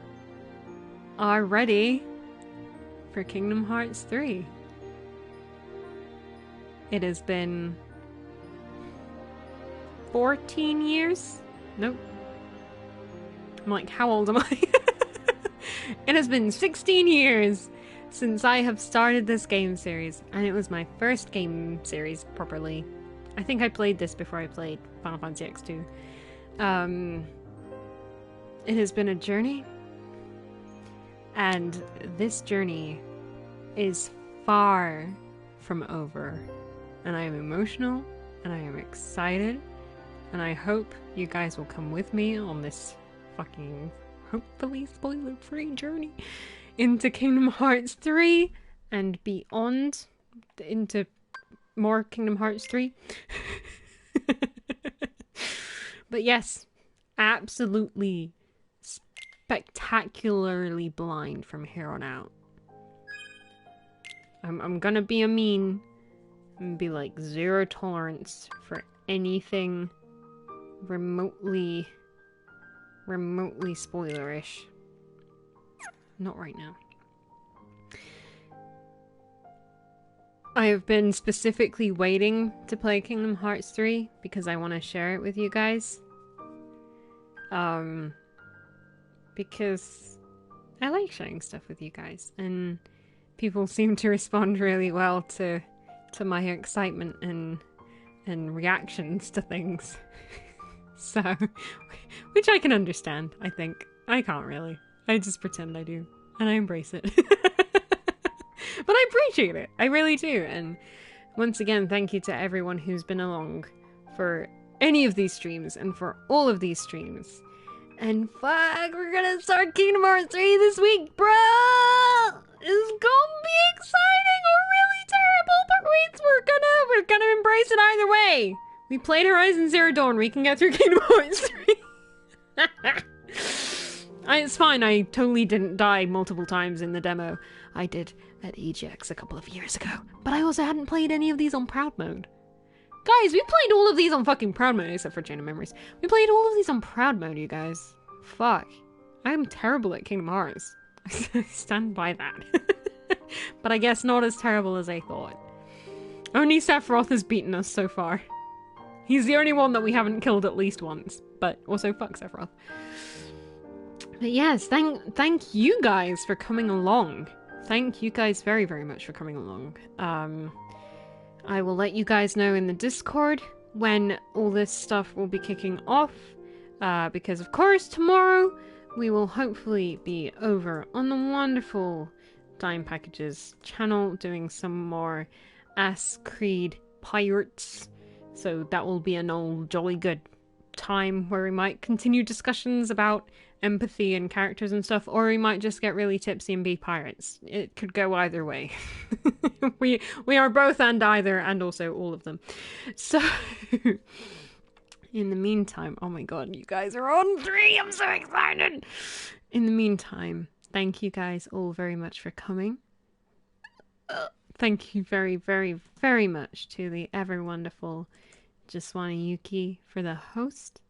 S1: are ready for Kingdom Hearts 3. It has been 14 years? Nope. I'm like, how old am I? It has been 16 years since I have started this game series, and it was my first game series properly. I think I played this before I played Final Fantasy X2. it has been a journey, and this journey is far from over, and I am emotional, and I am excited, and I hope you guys will come with me on this fucking, hopefully spoiler-free journey into Kingdom Hearts 3 and beyond, into more Kingdom Hearts 3. But yes, absolutely spectacularly blind from here on out. I'm gonna be a mean and be like zero tolerance for anything remotely spoilerish. Not right now. I have been specifically waiting to play Kingdom Hearts 3 because I want to share it with you guys. Because I like sharing stuff with you guys, and people seem to respond really well to my excitement and reactions to things. So, which I can understand, I think. I can't really. I just pretend I do, and I embrace it. But I appreciate it. I really do. And once again, thank you to everyone who's been along for any of these streams and for all of these streams. And fuck, we're gonna start Kingdom Hearts 3 this week, bro! It's gonna be exciting or really terrible, but we're gonna embrace it either way. We played Horizon Zero Dawn, we can get through Kingdom Hearts 3. It's fine, I totally didn't die multiple times in the demo. I did at EGX a couple of years ago. But I also hadn't played any of these on Proud Mode. Guys, we played all of these on fucking Proud Mode, except for Chain of Memories. We played all of these on Proud Mode, you guys. Fuck. I'm terrible at Kingdom Hearts. I stand by that. But I guess not as terrible as I thought. Only Sephiroth has beaten us so far. He's the only one that we haven't killed at least once. But also, fuck Sephiroth. But yes, thank you guys for coming along. Thank you guys very, very much for coming along. I will let you guys know in the Discord when all this stuff will be kicking off. Because, of course, tomorrow we will hopefully be over on the wonderful Dime Packages channel doing some more Ass Creed Pirates. So that will be an old jolly good time where we might continue discussions about empathy and characters and stuff, or we might just get really tipsy and be pirates. It could go either way. we are both and either, and also all of them. So in the meantime, oh my god, you guys are on 3! I'm so excited! In the meantime, thank you guys all very much for coming. Thank you very, very, very much to the ever wonderful Jaswani Yuki for the host,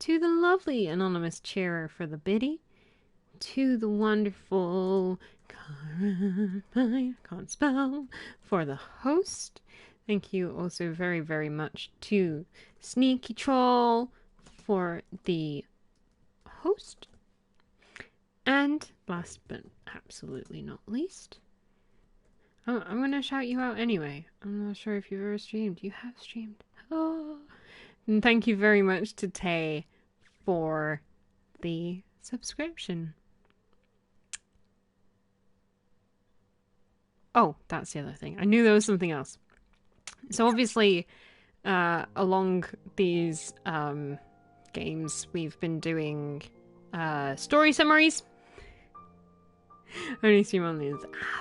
S1: to the lovely anonymous cheerer for the biddy, to the wonderful I can't spell for the host. Thank you also very, very much to Sneaky Troll for the host. And last but absolutely not least, I'm going to shout you out anyway. I'm not sure if you've ever streamed. You have streamed. Oh. And thank you very much to Tay for the subscription. Oh, that's the other thing. I knew there was something else. So obviously, along these games, we've been doing story summaries. Only stream on these.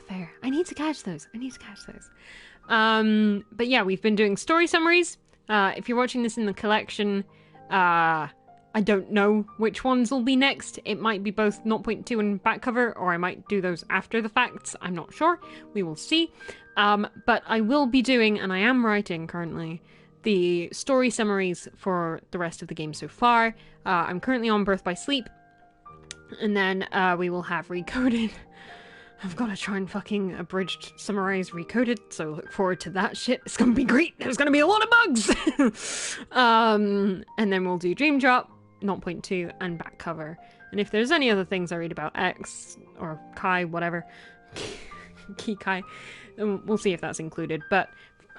S1: Fair. I need to catch those. But yeah, we've been doing story summaries. If you're watching this in the collection, I don't know which ones will be next. It might be both 0.2 and back cover, or I might do those after the facts. I'm not sure. We will see. But I will be doing, and I am writing currently, the story summaries for the rest of the game so far. I'm currently on Birth by Sleep. And then we will have Recoded. I've got to try and fucking abridged, summarize, Recoded, so look forward to that shit. It's gonna be great. There's gonna be a lot of bugs. And then we'll do Dream Drop, 0.2, and back cover. And if there's any other things I read about X or Kai, whatever, Key Kai, then we'll see if that's included. But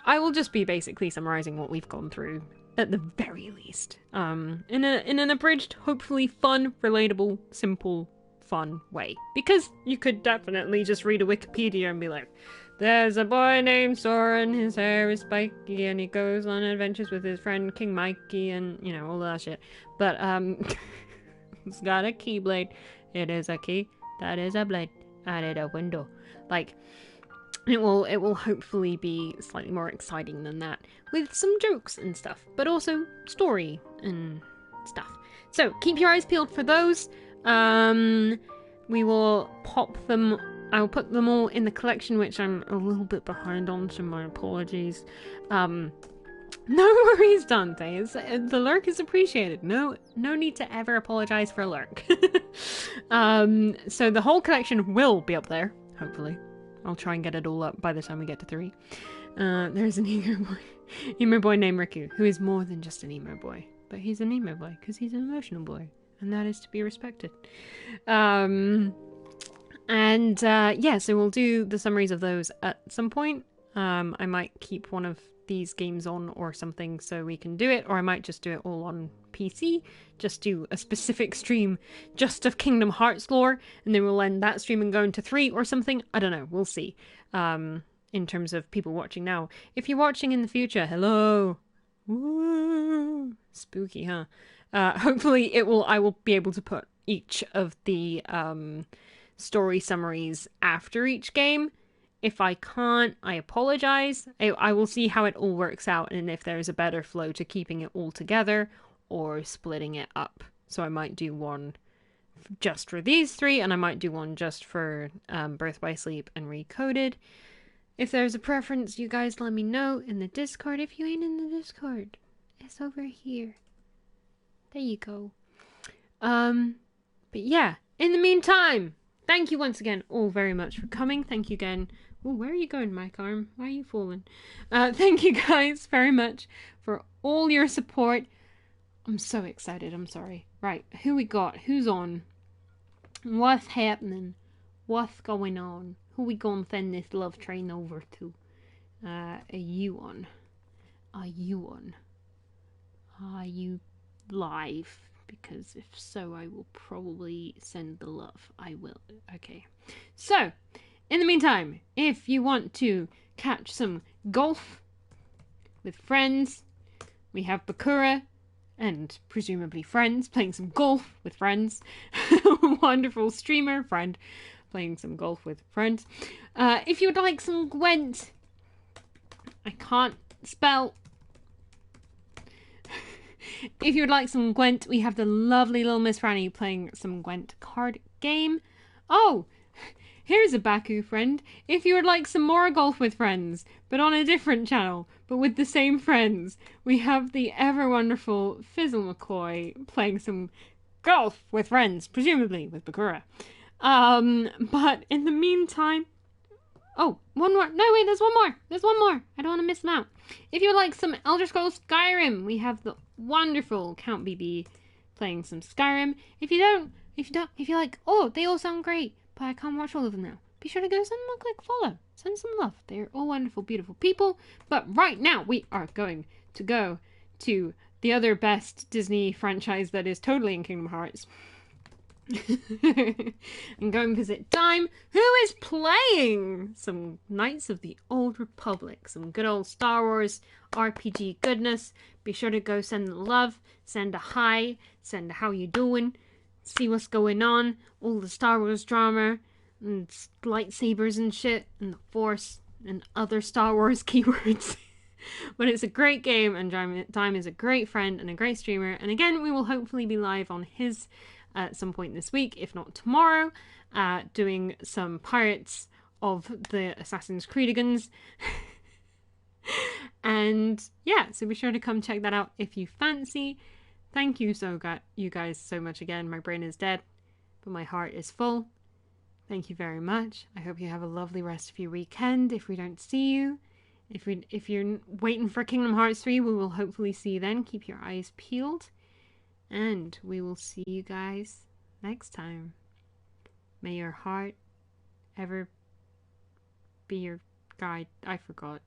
S1: I will just be basically summarizing what we've gone through at the very least. In an abridged, hopefully fun, relatable, simple, fun way. Because you could definitely just read a Wikipedia and be like, there's a boy named Soren, his hair is spiky, and he goes on adventures with his friend King Mikey, and, you know, all that shit. But, it's got a keyblade. It is a key. That is a blade. And it a window. Like, it will hopefully be slightly more exciting than that, with some jokes and stuff, but also story and stuff. So, keep your eyes peeled for those. We will pop them... I'll put them all in the collection, which I'm a little bit behind on, so my apologies. No worries, Dante. The lurk is appreciated. No need to ever apologize for a lurk. So the whole collection will be up there, hopefully. I'll try and get it all up by the time we get to 3. There's an emo boy named Riku, who is more than just an emo boy. But he's an emo boy, because he's an emotional boy. And that is to be respected. So we'll do the summaries of those at some point. I might keep one of these games on or something so we can do it, or I might just do it all on PC, just do a specific stream just of Kingdom Hearts lore, and then we'll end that stream and go into 3 or something. I don't know, we'll see. In terms of people watching now. If you're watching in the future, hello! Woo! Spooky, huh? Hopefully I will be able to put each of the story summaries after each game. If I can't, I apologize. I will see how it all works out and if there's a better flow to keeping it all together or splitting it up. So I might do one just for these 3 and I might do one just for Birth by Sleep and Recoded. If there's a preference, you guys let me know in the Discord. If you ain't in the Discord, it's over here. There you go. But yeah, in the meantime, thank you once again all very much for coming. Thank you again. Oh, where are you going, Mike Arm? Why are you falling? Thank you guys very much for all your support. I'm so excited. I'm sorry. Right, who we got? Who's on? What's happening? What's going on? Who we gonna send this love train over to? Are you on? Are you on? Are you live? Because if so, I will probably send the love. I will. Okay. So, in the meantime, if you want to catch some golf with friends, we have Bakura and presumably friends playing some golf with friends. Wonderful streamer friend playing some golf with friends. If you would like some Gwent, I can't spell. If you would like some Gwent, we have the lovely little Miss Franny playing some Gwent card game. Oh, here's a Baku friend. If you would like some more golf with friends, but on a different channel, but with the same friends, we have the ever wonderful Fizzle McCoy playing some golf with friends, presumably with Bakura. But in the meantime... Oh, one more. No, wait, there's one more. There's one more. I don't want to miss them out. If you would like some Elder Scrolls Skyrim, we have the wonderful Count BB playing some Skyrim. If you like, oh, they all sound great, but I can't watch all of them now, be sure to go send them a quick follow. Send some love. They're all wonderful, beautiful people. But right now, we are going to go to the other best Disney franchise that is totally in Kingdom Hearts. And go and visit Dime, who is playing some Knights of the Old Republic, some good old Star Wars RPG goodness. Be sure to go send the love, send a hi, send a how you doing, see what's going on, all the Star Wars drama, and lightsabers and shit, and the Force, and other Star Wars keywords. But it's a great game, and Dime is a great friend and a great streamer, and again, we will hopefully be live on his at some point this week, if not tomorrow, doing some Pirates of the Assassin's Creedigans. And yeah, so be sure to come check that out if you fancy. Thank you you guys so much again. My brain is dead, but my heart is full. Thank you very much. I hope you have a lovely rest of your weekend. If we don't see you, if you're waiting for Kingdom Hearts 3, we will hopefully see you then. Keep your eyes peeled. And we will see you guys next time. May your heart ever be your guide. I forgot.